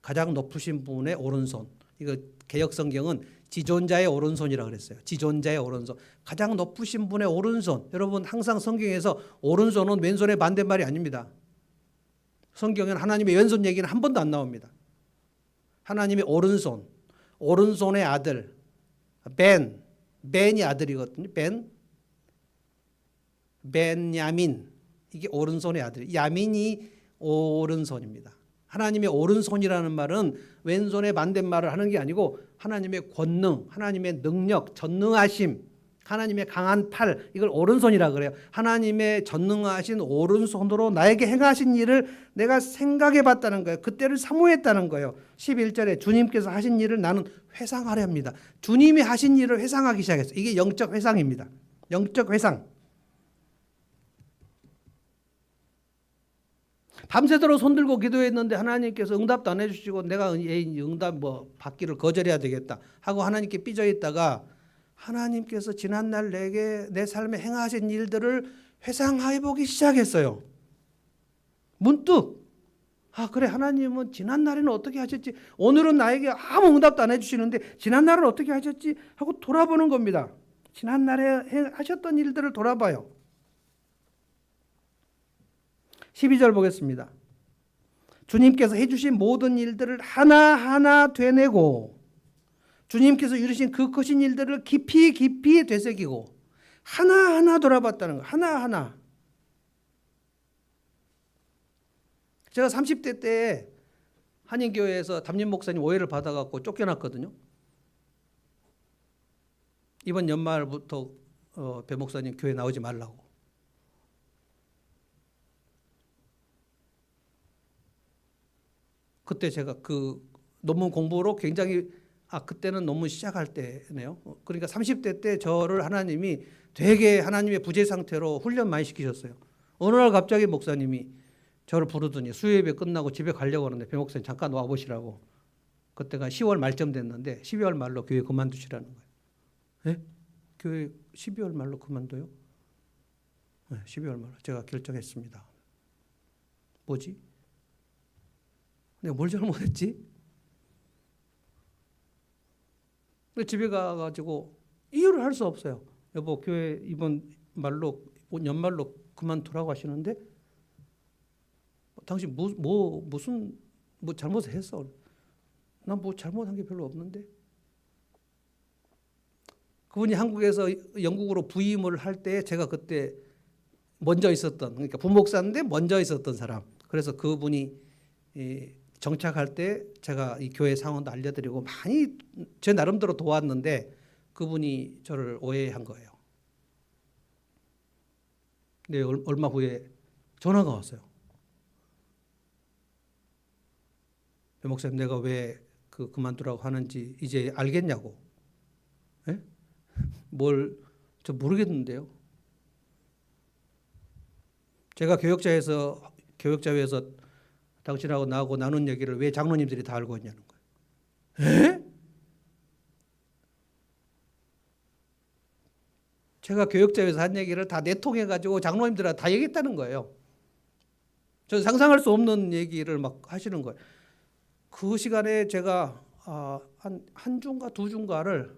가장 높으신 분의 오른손. 이거 개역성경은 지존자의 오른손이라고 그랬어요. 지존자의 오른손. 가장 높으신 분의 오른손. 여러분 항상 성경에서 오른손은 왼손의 반대말이 아닙니다. 성경에는 하나님의 왼손 얘기는 한 번도 안 나옵니다. 하나님의 오른손. 오른손의 아들. 벤이 아들이거든요. 벤야민. 이게 오른손의 아들. 야민이 오른손입니다. 하나님의 오른손이라는 말은 왼손의 반대말을 하는 게 아니고 하나님의 권능, 하나님의 능력, 전능하심, 하나님의 강한 팔, 이걸 오른손이라 그래요. 하나님의 전능하신 오른손으로 나에게 행하신 일을 내가 생각해 봤다는 거예요. 그때를 사모했다는 거예요. 11절에 주님께서 하신 일을 나는 회상하려 합니다. 주님이 하신 일을 회상하기 시작했어요. 이게 영적 회상입니다. 영적 회상. 밤새도록 손들고 기도했는데 하나님께서 응답도 안 해주시고 내가 응답 받기를 거절해야 되겠다 하고 하나님께 삐져 있다가 하나님께서 지난날 내게 내 삶에 행하신 일들을 회상해 보기 시작했어요. 문득 그래, 하나님은 지난날에는 어떻게 하셨지, 오늘은 나에게 아무 응답도 안 해주시는데 지난날은 어떻게 하셨지 하고 돌아보는 겁니다. 지난날에 하셨던 일들을 돌아봐요. 12절 보겠습니다. 주님께서 해주신 모든 일들을 하나하나 되뇌고 주님께서 이루신 그 크신 일들을 깊이 되새기고 하나하나 돌아봤다는 거예요. 하나하나. 제가 30대 때 한인교회에서 담임 목사님 오해를 받아갖고 쫓겨났거든요. 이번 연말부터 배 목사님 교회 나오지 말라고. 그때 제가 그 논문 공부로 굉장히 그때는 논문 시작할 때네요. 그러니까 30대 때 저를 하나님이 되게 하나님의 부재 상태로 훈련 많이 시키셨어요. 어느 날 갑자기 목사님이 저를 부르더니 수요예배 끝나고 집에 가려고 하는데 배 목사님 잠깐 와보시라고. 그때가 10월 말쯤 됐는데 12월 말로 교회 그만두시라는 거예요. 네? 교회 12월 말로 그만둬요? 네, 12월 말로 제가 결정했습니다. 뭐지? 내가 뭘 잘못했지? 근데 집에 가가지고 이유를 할 수 없어요. 여보, 교회 이번 말로 연말로 그만두라고 하시는데 당신 무슨 잘못을 했어? 난 뭐 잘못한 게 별로 없는데. 그분이 한국에서 영국으로 부임을 할 때 제가 그때 먼저 있었던, 그러니까 부목사인데 먼저 있었던 사람. 그래서 그분이 정착할 때 제가 이 교회 상황도 알려드리고 많이 제 나름대로 도왔는데 그분이 저를 오해한 거예요. 근데 얼마 후에 전화가 왔어요. 목사님, 내가 왜 그만두라고 하는지 이제 알겠냐고. 예? 저 모르겠는데요. 제가 교역자회에서 당신하고 나하고 나눈 얘기를 왜 장로님들이 다 알고 있냐는 거예요. 에? 제가 교역자회에서 한 얘기를 다 내통해가지고 장로님들한테 다 얘기했다는 거예요. 저는 상상할 수 없는 얘기를 막 하시는 거예요. 그 시간에 제가 한 주인가 두 주인가를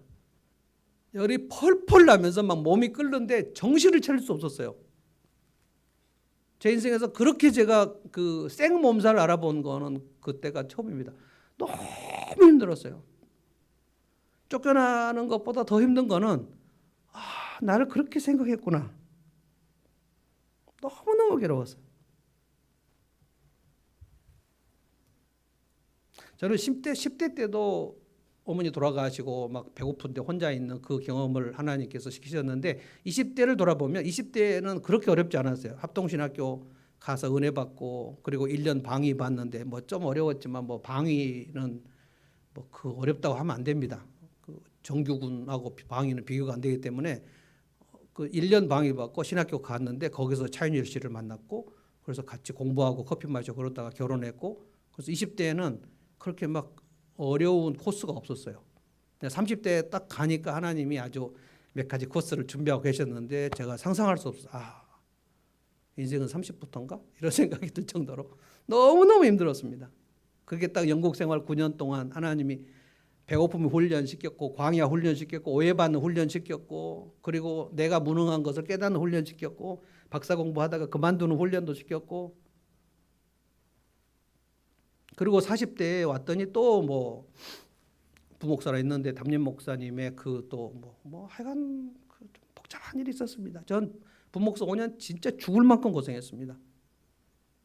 열이 펄펄 나면서 막 몸이 끓는데 정신을 차릴 수 없었어요. 제 인생에서 그렇게 제가 그 생몸살을 알아본 거는 그때가 처음입니다. 너무 힘들었어요. 쫓겨나는 것보다 더 힘든 거는 나를 그렇게 생각했구나. 너무너무 괴로웠어요. 저는 10대 때도 어머니 돌아가시고 막 배고픈데 혼자 있는 그 경험을 하나님께서 시키셨는데 20대를 돌아보면 20대는 그렇게 어렵지 않았어요. 합동신학교 가서 은혜 받고 그리고 1년 방위 받는데 뭐 좀 어려웠지만 뭐 방위는 뭐 그 어렵다고 하면 안 됩니다. 정규군하고 방위는 비교가 안 되기 때문에 그 1년 방위 받고 신학교 갔는데 거기서 차윤일 씨를 만났고 그래서 같이 공부하고 커피 마시고 그러다가 결혼했고 그래서 20대에는 그렇게 막 어려운 코스가 없었어요. 30대에 딱 가니까 하나님이 아주 몇 가지 코스를 준비하고 계셨는데 제가 상상할 수 없어요. 인생은 30부터인가? 이런 생각이 들 정도로 너무너무 힘들었습니다. 그게 딱 영국 생활 9년 동안 하나님이 배고픔을 훈련시켰고 광야 훈련시켰고 오해받는 훈련시켰고 그리고 내가 무능한 것을 깨닫는 훈련시켰고 박사 공부하다가 그만두는 훈련도 시켰고 그리고 40대에 왔더니 또 뭐 부목사라 있는데 담임 목사님의 그 또 뭐 하여간 그 복잡한 일이 있었습니다. 전 부목사 5년 진짜 죽을 만큼 고생했습니다.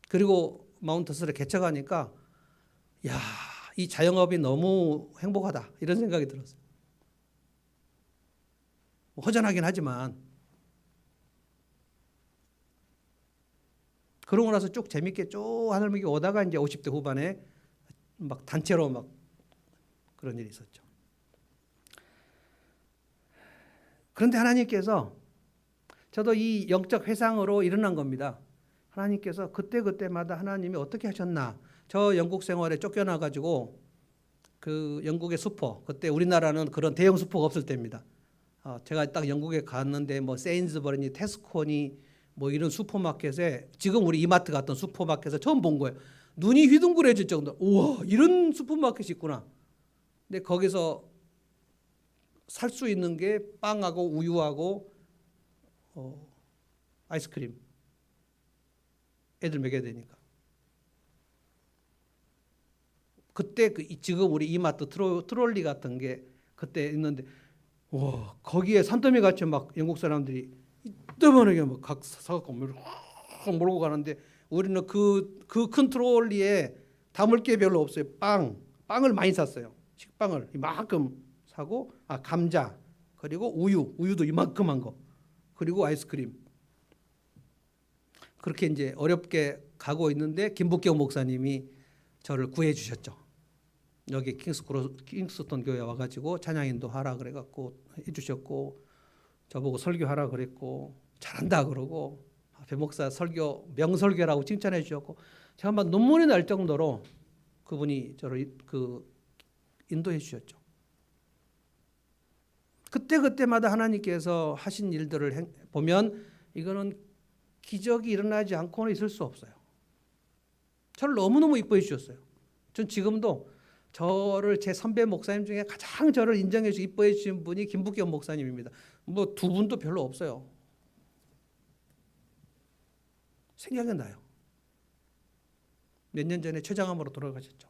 그리고 마운트스를 개척하니까 야, 이 자영업이 너무 행복하다 이런 생각이 들었어요. 허전하긴 하지만 그러고 나서 쭉 재밌게 쭉 하늘목에 오다가 이제 50대 후반에 막 단체로 막 그런 일이 있었죠. 그런데 하나님께서 저도 이 영적 회상으로 일어난 겁니다. 하나님께서 그때마다 하나님이 어떻게 하셨나. 저 영국 생활에 쫓겨나가지고 그 영국의 슈퍼 그때 우리나라는 그런 대형 슈퍼가 없을 때입니다. 제가 딱 영국에 갔는데 뭐 세인즈버리니 테스코니 뭐 이런 슈퍼마켓에 지금 우리 이마트 같은 슈퍼마켓에서 처음 본 거예요. 눈이 휘둥그레질 정도. 우와 이런 슈퍼마켓이 있구나. 근데 거기서 살 수 있는 게 빵하고 우유하고 아이스크림 애들 먹여야 되니까. 그때 지금 우리 이마트 트롤리 같은 게 그때 있는데 와 거기에 산더미 같이 막 영국 사람들이 이때만하게 막 각 사갖고 몰고 가는데 우리는 그 큰 트롤리에 담을 게 별로 없어요. 빵을 많이 샀어요. 식빵을 이만큼 사고 감자 그리고 우유도 이만큼한 거 그리고 아이스크림 그렇게 이제 어렵게 가고 있는데 김북경 목사님이 저를 구해 주셨죠. 여기 킹스턴 교회 와가지고 찬양인도 하라 그래갖고 해주셨고 저보고 설교하라 그랬고 잘한다 그러고 배 목사 설교 명설교라고 칭찬해 주셨고 제가 막 눈물이 날 정도로 그분이 저를 인도해 주셨죠. 그때마다 하나님께서 하신 일들을 보면 이거는 기적이 일어나지 않고는 있을 수 없어요. 저를 너무너무 이뻐해 주셨어요. 전 지금도 저를 제 선배 목사님 중에 가장 저를 인정해 주시고 이뻐해 주신 분이 김북경 목사님입니다. 뭐 두 분도 별로 없어요. 생각이 나요. 몇 년 전에 췌장암으로 돌아가셨죠.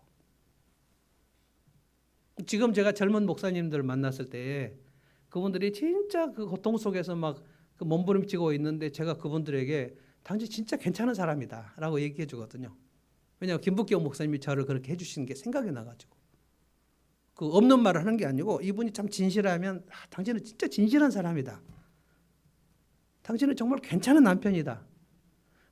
지금 제가 젊은 목사님들을 만났을 때 그분들이 진짜 그 고통 속에서 막 그 몸부림치고 있는데 제가 그분들에게 당신 진짜 괜찮은 사람이다 라고 얘기해 주거든요. 왜냐하면 김북경 목사님이 저를 그렇게 해주시는 게 생각이 나가지고 그 없는 말을 하는 게 아니고 이분이 참 진실하면 당신은 진짜 진실한 사람이다. 당신은 정말 괜찮은 남편이다.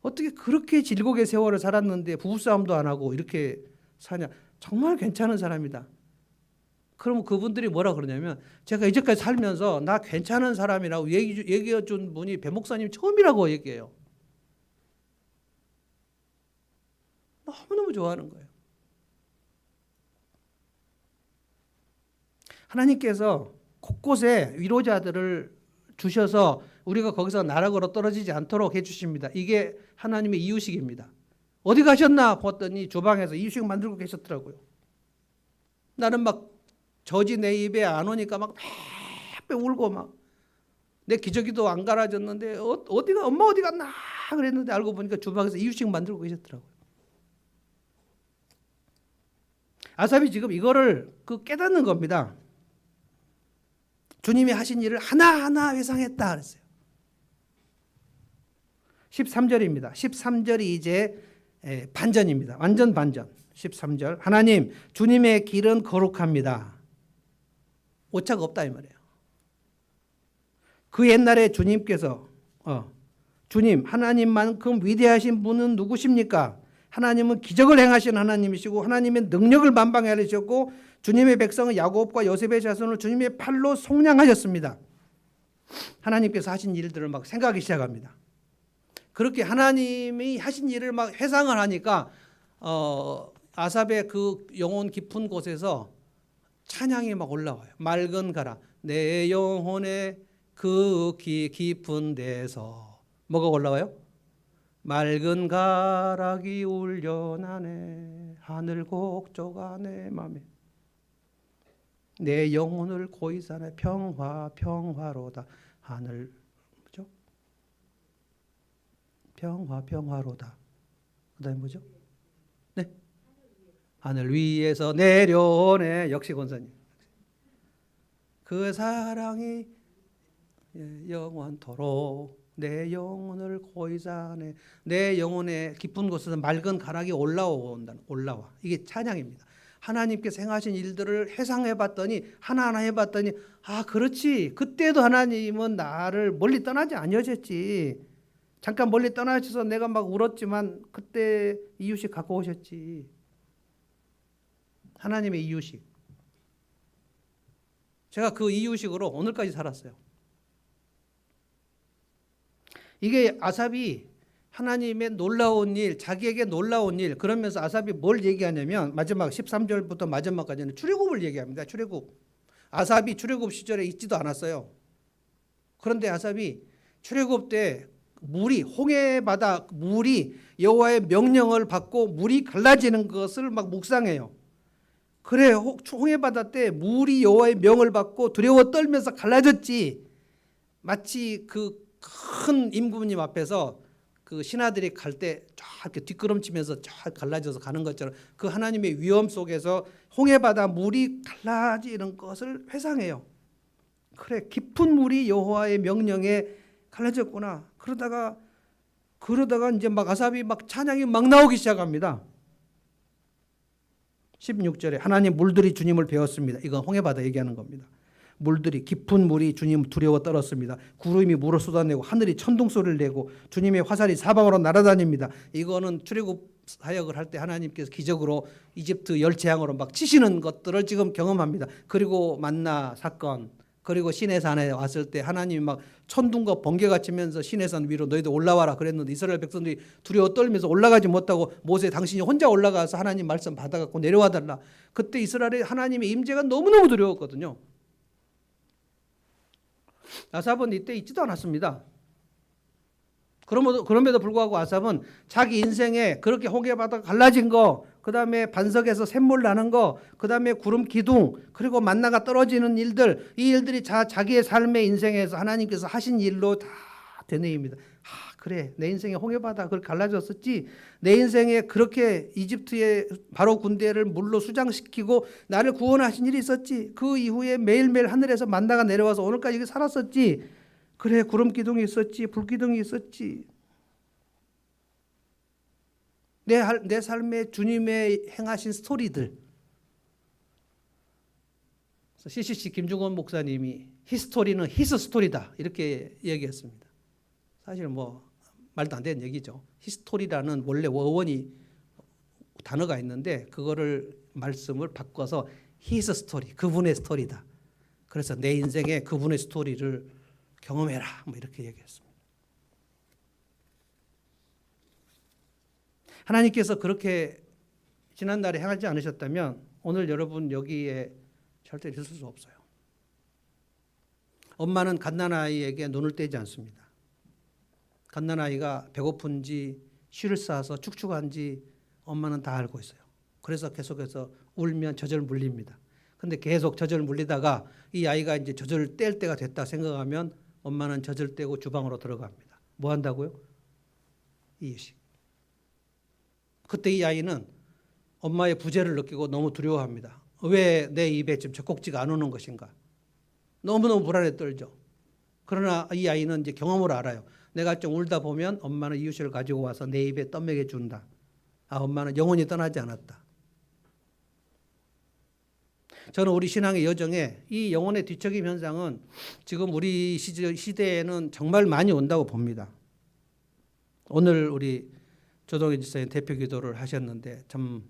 어떻게 그렇게 질곡의 세월을 살았는데 부부싸움도 안 하고 이렇게 사냐. 정말 괜찮은 사람이다. 그러면 그분들이 뭐라 그러냐면 제가 이제까지 살면서 나 괜찮은 사람이라고 얘기해 준 분이 배 목사님 처음이라고 얘기해요. 너무너무 좋아하는 거예요. 하나님께서 곳곳에 위로자들을 주셔서 우리가 거기서 나락으로 떨어지지 않도록 해주십니다. 이게 하나님의 이유식입니다. 어디 가셨나 봤더니 주방에서 이유식 만들고 계셨더라고요. 나는 막 젖이 내 입에 안 오니까 막 빼빼 울고 막 내 기저귀도 안 갈아졌는데 어디가 엄마 어디 갔나 그랬는데 알고 보니까 주방에서 이유식 만들고 계셨더라고요. 아삽이 지금 이거를 깨닫는 겁니다. 주님이 하신 일을 하나하나 회상했다 그랬어요. 13절입니다. 13절이 이제 반전입니다. 완전 반전. 13절 하나님 주님의 길은 거룩합니다. 오차가 없다 이 말이에요. 그 옛날에 주님께서 주님 하나님만큼 위대하신 분은 누구십니까? 하나님은 기적을 행하신 하나님이시고 하나님의 능력을 만방에 알리셨고 주님의 백성은 야곱과 요셉의 자손을 주님의 팔로 속량하셨습니다. 하나님께서 하신 일들을 막 생각하기 시작합니다. 그렇게 하나님이 하신 일을 막 회상을 하니까 아삽의 그 영혼 깊은 곳에서 찬양이 막 올라와요. 맑은 가라 내 영혼의 그 깊은 데서 뭐가 올라와요? 맑은 가락이 울려나네 하늘 곡조가 내 맘에 내 영혼을 고이사네 평화로다 하늘 뭐죠? 평화로다. 그다음에 뭐죠? 네. 하늘 위에서 내려오네. 역시 권사님. 그 사랑이 영원토록 내 영혼을 고이사네. 내 영혼의 깊은 곳에서 맑은 가락이 올라와. 이게 찬양입니다. 하나님께서 행하신 일들을 회상해봤더니 하나하나 해봤더니 아 그렇지 그때도 하나님은 나를 멀리 떠나지 아니하셨지. 잠깐 멀리 떠나셔서 내가 막 울었지만 그때 이유식 갖고 오셨지. 하나님의 이유식. 제가 그 이유식으로 오늘까지 살았어요. 이게 아삽이 하나님의 놀라운 일, 자기에게 놀라운 일, 그러면서 아삽이 뭘 얘기하냐면 마지막 13절부터 마지막까지는 출애굽을 얘기합니다. 출애굽. 아삽이 출애굽 시절에 있지도 않았어요. 그런데 아삽이 출애굽 때 홍해바다 물이 여호와의 명령을 받고 물이 갈라지는 것을 막 묵상해요. 그래 홍해바다 때 물이 여호와의 명을 받고 두려워 떨면서 갈라졌지. 마치 그 큰 임금님 앞에서 그 신하들이 갈 때 쫙 이렇게 뒷걸음치면서 쫙 갈라져서 가는 것처럼 그 하나님의 위엄 속에서 홍해바다 물이 갈라지는 것을 회상해요. 그래 깊은 물이 여호와의 명령에 갈라졌구나. 그러다가 이제 막 아삽이 막 찬양이 막 나오기 시작합니다. 16절에 하나님 물들이 주님을 배웠습니다. 이건 홍해바다 얘기하는 겁니다. 물들이 깊은 물이 주님 두려워 떨었습니다. 구름이 물을 쏟아내고 하늘이 천둥 소리를 내고 주님의 화살이 사방으로 날아다닙니다. 이거는 출애굽 사역을 할 때 하나님께서 기적으로 이집트 열재앙으로 막 치시는 것들을 지금 경험합니다. 그리고 만나 사건, 그리고 시내산에 왔을 때 하나님이 막 천둥과 번개가 치면서 시내산 위로 너희들 올라와라 그랬는데 이스라엘 백성들이 두려워 떨면서 올라가지 못하고 모세 당신이 혼자 올라가서 하나님 말씀 받아갖고 내려와 달라. 그때 이스라엘의 하나님의 임재가 너무너무 두려웠거든요. 아삽은 이때 있지도 않았습니다. 그럼에도 불구하고 아삽은 자기 인생에 그렇게 홍해바다가 갈라진 거, 그 다음에 반석에서 샘물 나는 거, 그 다음에 구름 기둥, 그리고 만나가 떨어지는 일들, 이 일들이 자기의 삶의 인생에서 하나님께서 하신 일로 다 되뇌입니다. 그래 내 인생에 홍해바다 그렇게 갈라졌었지. 내 인생에 그렇게 이집트의 바로 군대를 물로 수장시키고 나를 구원하신 일이 있었지. 그 이후에 매일매일 하늘에서 만나가 내려와서 오늘까지 이렇게 살았었지. 그래 구름 기둥이 있었지. 불 기둥이 있었지. 내 삶에 주님의 행하신 스토리들. CCC 김중원 목사님이 히스토리는 히스 스토리다 이렇게 얘기했습니다. 사실 뭐 말도 안 되는 얘기죠. 히스토리라는 원래 원이 단어가 있는데 그거를 말씀을 바꿔서 히스 스토리, 그분의 스토리다. 그래서 내 인생에 그분의 스토리를 경험해라 뭐 이렇게 얘기했습니다. 하나님께서 그렇게 지난날에 행하지 않으셨다면 오늘 여러분 여기에 절대 있을 수 없어요. 엄마는 갓난아이에게 눈을 떼지 않습니다. 갓난아이가 배고픈지 쉬를 쌓아서 축축한지 엄마는 다 알고 있어요. 그래서 계속해서 울면 젖을 물립니다. 근데 계속 젖을 물리다가 이 아이가 이제 젖을 뗄 때가 됐다 생각하면 엄마는 젖을 떼고 주방으로 들어갑니다. 뭐 한다고요? 이유식. 그때 이 아이는 엄마의 부재를 느끼고 너무 두려워합니다. 왜 내 입에 지금 젖꼭지가 안 오는 것인가? 너무너무 불안에 떨죠. 그러나 이 아이는 이제 경험으로 알아요. 내가 좀 울다 보면 엄마는 이유식을 가지고 와서 내 입에 떠먹여 준다. 아, 엄마는 영원히 떠나지 않았다. 저는 우리 신앙의 여정에 이 영혼의 뒤척임 현상은 지금 우리 시대에는 정말 많이 온다고 봅니다. 오늘 우리 조동현 지사님 대표 기도를 하셨는데 참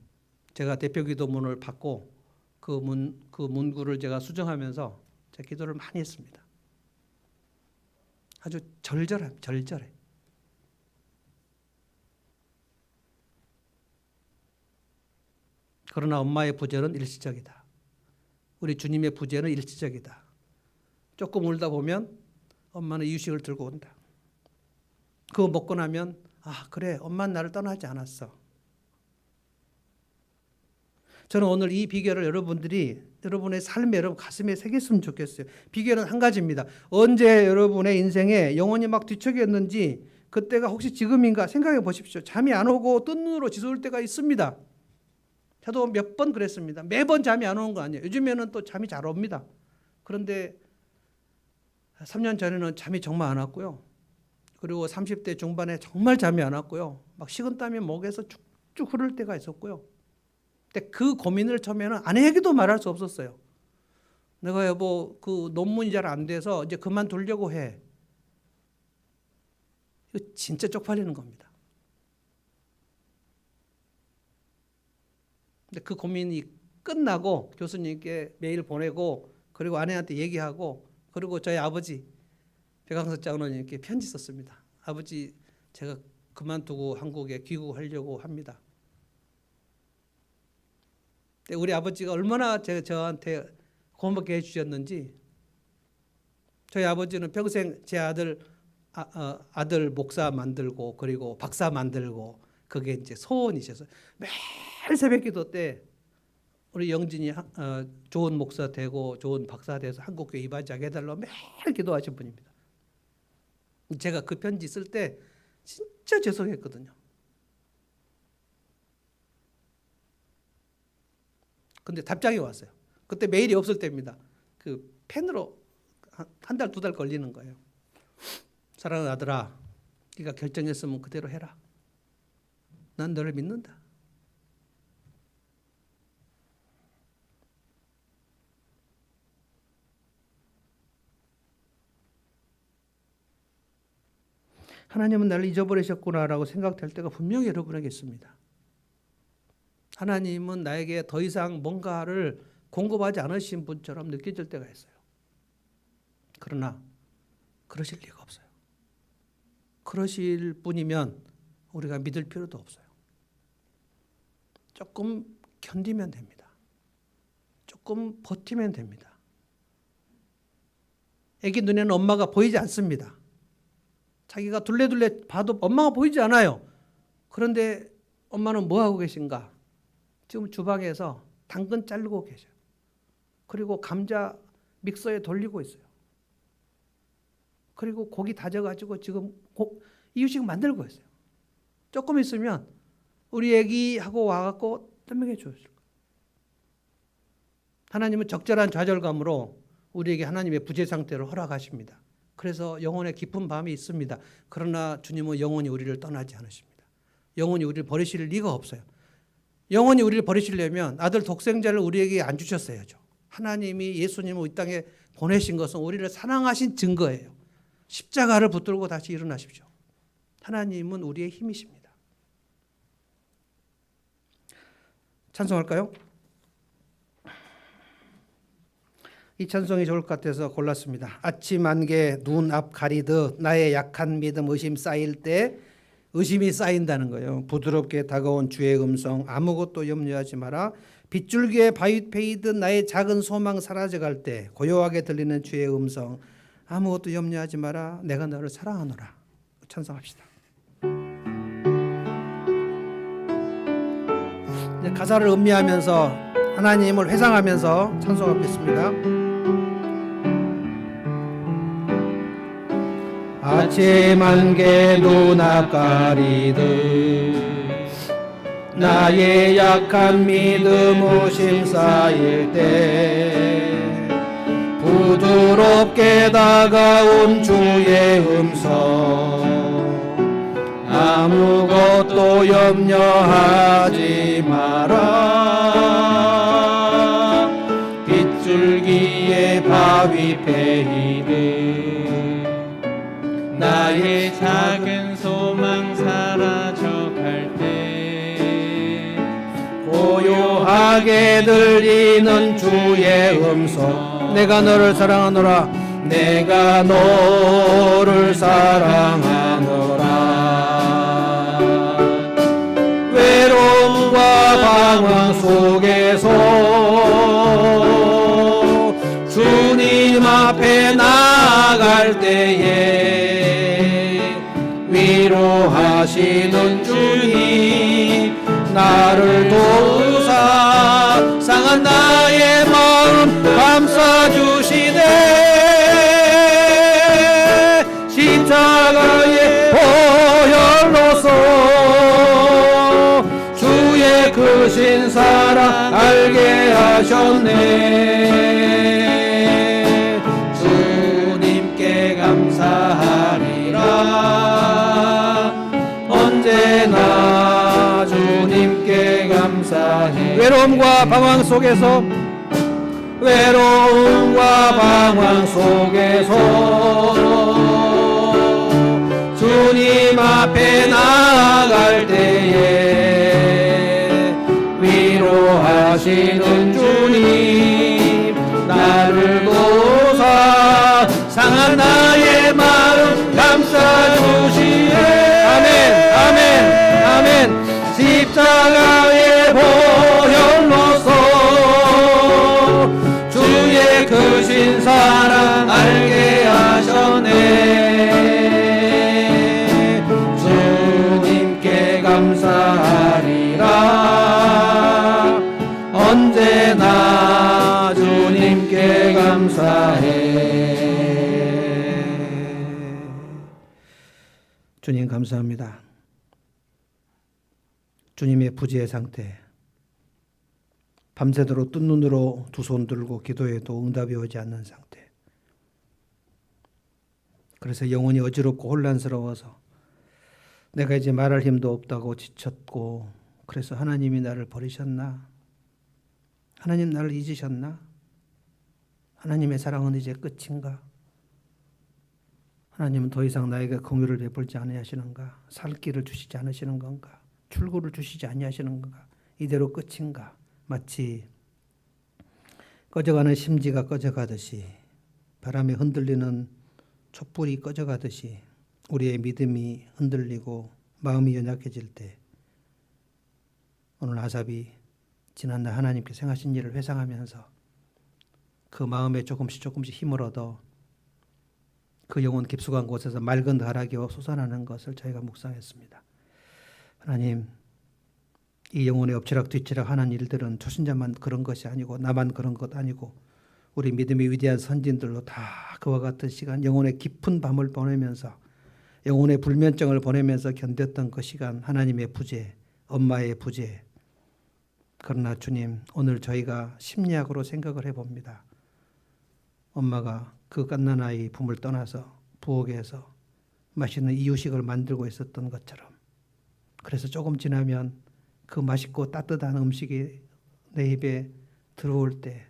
제가 대표 기도문을 받고 그 문구를 제가 수정하면서 제가 기도를 많이 했습니다. 아주 절절해. 그러나 엄마의 부재는 일시적이다. 우리 주님의 부재는 일시적이다. 조금 울다 보면 엄마는 이유식을 들고 온다. 그거 먹고 나면 아 그래 엄마는 나를 떠나지 않았어. 저는 오늘 이 비결을 여러분들이 여러분의 삶에 여러분 가슴에 새겼으면 좋겠어요. 비결은 한 가지입니다. 언제 여러분의 인생에 영혼이 막 뒤척였는지 그때가 혹시 지금인가 생각해 보십시오. 잠이 안 오고 뜬 눈으로 지새울 때가 있습니다. 저도 몇 번 그랬습니다. 매번 잠이 안 오는 거 아니에요. 요즘에는 또 잠이 잘 옵니다. 그런데 3년 전에는 잠이 정말 안 왔고요. 그리고 30대 중반에 정말 잠이 안 왔고요. 막 식은땀이 목에서 쭉쭉 흐를 때가 있었고요. 근데 그 고민을 처음에는 아내에게도 말할 수 없었어요. 내가 여보 그 논문이 잘 안 돼서 이제 그만두려고 해. 이거 진짜 쪽팔리는 겁니다. 근데 그 고민이 끝나고 교수님께 메일 보내고 그리고 아내한테 얘기하고 그리고 저희 아버지 백광석 장로님께 편지 썼습니다. 아버지 제가 그만두고 한국에 귀국하려고 합니다. 우리 아버지가 얼마나 저한테 고맙게 해주셨는지 저희 아버지는 평생 제 아들 목사 만들고 그리고 박사 만들고 그게 이제 소원이셔서 매일 새벽기도 때 우리 영진이 좋은 목사 되고 좋은 박사 돼서 한국교회 이바지하게 해달라고 매일 기도하신 분입니다. 제가 그 편지 쓸 때 진짜 죄송했거든요. 근데 답장이 왔어요. 그때 메일이 없을 때입니다. 그 펜으로 한 달, 두 달 걸리는 거예요. 사랑하는 아들아, 네가 결정했으면 그대로 해라. 난 너를 믿는다. 하나님은 나를 잊어버리셨구나라고 생각될 때가 분명히 여러분에게 있습니다. 하나님은 나에게 더 이상 뭔가를 공급하지 않으신 분처럼 느껴질 때가 있어요. 그러나 그러실 리가 없어요. 그러실 분이면 우리가 믿을 필요도 없어요. 조금 견디면 됩니다. 조금 버티면 됩니다. 애기 눈에는 엄마가 보이지 않습니다. 자기가 둘레둘레 봐도 엄마가 보이지 않아요. 그런데 엄마는 뭐 하고 계신가? 지금 주방에서 당근 자르고 계셔요. 그리고 감자 믹서에 돌리고 있어요. 그리고 고기 다져가지고 지금 이유식 만들고 있어요. 조금 있으면 우리 애기하고 와갖고 떠먹여 주실 거예요. 하나님은 적절한 좌절감으로 우리에게 하나님의 부재 상태를 허락하십니다. 그래서 영혼의 깊은 밤이 있습니다. 그러나 주님은 영원히 우리를 떠나지 않으십니다. 영원히 우리를 버리실 리가 없어요. 영원히 우리를 버리시려면 아들 독생자를 우리에게 안 주셨어야죠. 하나님이 예수님을 이 땅에 보내신 것은 우리를 사랑하신 증거예요. 십자가를 붙들고 다시 일어나십시오. 하나님은 우리의 힘이십니다. 찬송할까요? 이 찬송이 좋을 것 같아서 골랐습니다. 아침 안개 눈 앞 가리듯 나의 약한 믿음 의심 쌓일 때 의심이 쌓인다는 거예요. 부드럽게 다가온 주의 음성 아무것도 염려하지 마라. 빗줄기에 바위 패이듯 나의 작은 소망 사라져갈 때 고요하게 들리는 주의 음성 아무것도 염려하지 마라. 내가 너를 사랑하노라. 찬송합시다. 이제 가사를 음미하면서 하나님을 회상하면서 찬송하겠습니다. 아침 안개 눈앞 가리듯 나의 약한 믿음 의심 쌓일 때 부드럽게 다가온 주의 음성 아무것도 염려하지 마라. 빗줄기에 바위 패이듯 나의 작은 소망 사라져 갈 강하게 들리는 주의 음성. 내가 너를 사랑하노라. 내가 너를 사랑하노라. 외로움과 방황 속에서 주님 앞에 나아갈 때에 위로하시는 주님 나를 도우사 상한 나의 마음 감싸주시네. 십자가의 보혈로서 주의 크신 사랑 알게 하셨네. 주님께 감사하리라. 언제나 주님께 감사해. 외로움과 방황 속에서 주님 앞에 나아갈 때에 위로하시는 주님 나를 도우사 상한 나의 마음 감싸주시네. 아멘 아멘 아멘. 십자가의 보혈로서 주의 크신 사랑 알게 하셨네. 주님께 감사하리라. 언제나 주님께 감사해. 주님 감사합니다. 주님의 부재의 상태, 밤새도록 뜬 눈으로 두 손 들고 기도해도 응답이 오지 않는 상태. 그래서 영혼이 어지럽고 혼란스러워서 내가 이제 말할 힘도 없다고 지쳤고, 그래서 하나님이 나를 버리셨나? 하나님 나를 잊으셨나? 하나님의 사랑은 이제 끝인가? 하나님은 더 이상 나에게 긍휼을 베풀지 아니하시는가? 살 길을 주시지 않으시는 건가? 출구를 주시지 아니하시는 건가? 이대로 끝인가? 마치 꺼져가는 심지가 꺼져가듯이, 바람에 흔들리는 촛불이 꺼져가듯이 우리의 믿음이 흔들리고 마음이 연약해질 때, 오늘 아삽이 지난날 하나님께 행하신 일을 회상하면서 그 마음에 조금씩 힘을 얻어 그 영혼 깊숙한 곳에서 맑은 다락이 솟아나는 것을 저희가 묵상했습니다. 하나님, 이 영혼의 엎치락뒤치락 하는 일들은 초신자만 그런 것이 아니고 나만 그런 것 아니고 우리 믿음의 위대한 선진들로 다 그와 같은 시간, 영혼의 깊은 밤을 보내면서 영혼의 불면증을 보내면서 견뎠던 그 시간, 하나님의 부재, 엄마의 부재. 그러나 주님, 오늘 저희가 심리학으로 생각을 해봅니다. 엄마가 그 갓난아이 품을 떠나서 부엌에서 맛있는 이유식을 만들고 있었던 것처럼, 그래서 조금 지나면 그 맛있고 따뜻한 음식이 내 입에 들어올 때,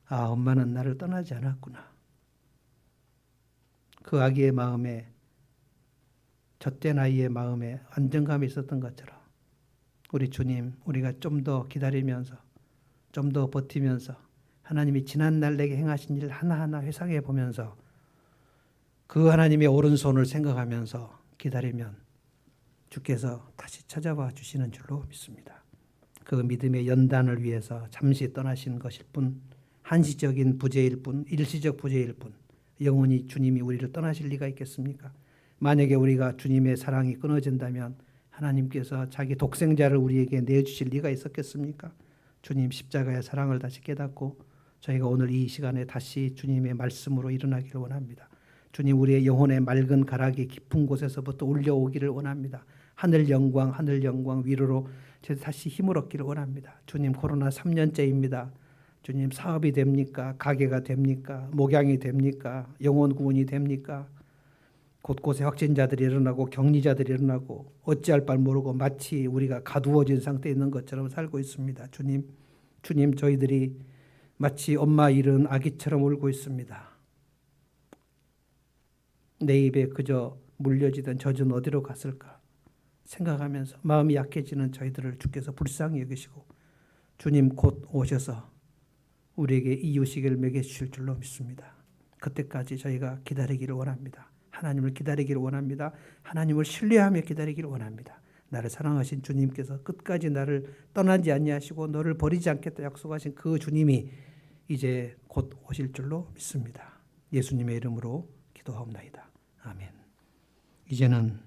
아, 엄마는 나를 떠나지 않았구나. 그 아기의 마음에, 젖된 아이의 마음에 안정감이 있었던 것처럼 우리 주님, 우리가 좀 더 기다리면서, 좀 더 버티면서 하나님이 지난날 내게 행하신 일 하나하나 회상해 보면서 그 하나님의 오른손을 생각하면서 기다리면 주께서 다시 찾아와 주시는 줄로 믿습니다. 그 믿음의 연단을 위해서 잠시 떠나신 것일 뿐, 한시적인 부재일 뿐, 일시적 부재일 뿐, 영원히 주님이 우리를 떠나실 리가 있겠습니까? 만약에 우리가 주님의 사랑이 끊어진다면 하나님께서 자기 독생자를 우리에게 내주실 리가 있었겠습니까? 주님 십자가의 사랑을 다시 깨닫고 저희가 오늘 이 시간에 다시 주님의 말씀으로 일어나기를 원합니다. 주님, 우리의 영혼의 맑은 가락이 깊은 곳에서부터 울려오기를 원합니다. 하늘 영광 위로로 다시 힘을 얻기를 원합니다. 주님, 코로나 3년째입니다. 주님, 사업이 됩니까? 가게가 됩니까? 목양이 됩니까? 영혼 구원이 됩니까? 곳곳에 확진자들이 일어나고 격리자들이 일어나고 어찌할 바를 모르고 마치 우리가 가두어진 상태에 있는 것처럼 살고 있습니다. 주님, 저희들이 마치 엄마 잃은 아기처럼 울고 있습니다. 내 입에 그저 물려지던 젖은 어디로 갔을까 생각하면서 마음이 약해지는 저희들을 주께서 불쌍히 여기시고 주님 곧 오셔서 우리에게 이유식을 먹여주실 줄로 믿습니다. 그때까지 저희가 기다리기를 원합니다. 하나님을 기다리기를 원합니다. 하나님을 신뢰하며 기다리기를 원합니다. 나를 사랑하신 주님께서 끝까지 나를 떠나지 아니하시고 너를 버리지 않겠다 약속하신 그 주님이 이제 곧 오실 줄로 믿습니다. 예수님의 이름으로 기도하옵나이다. 아멘. 이제는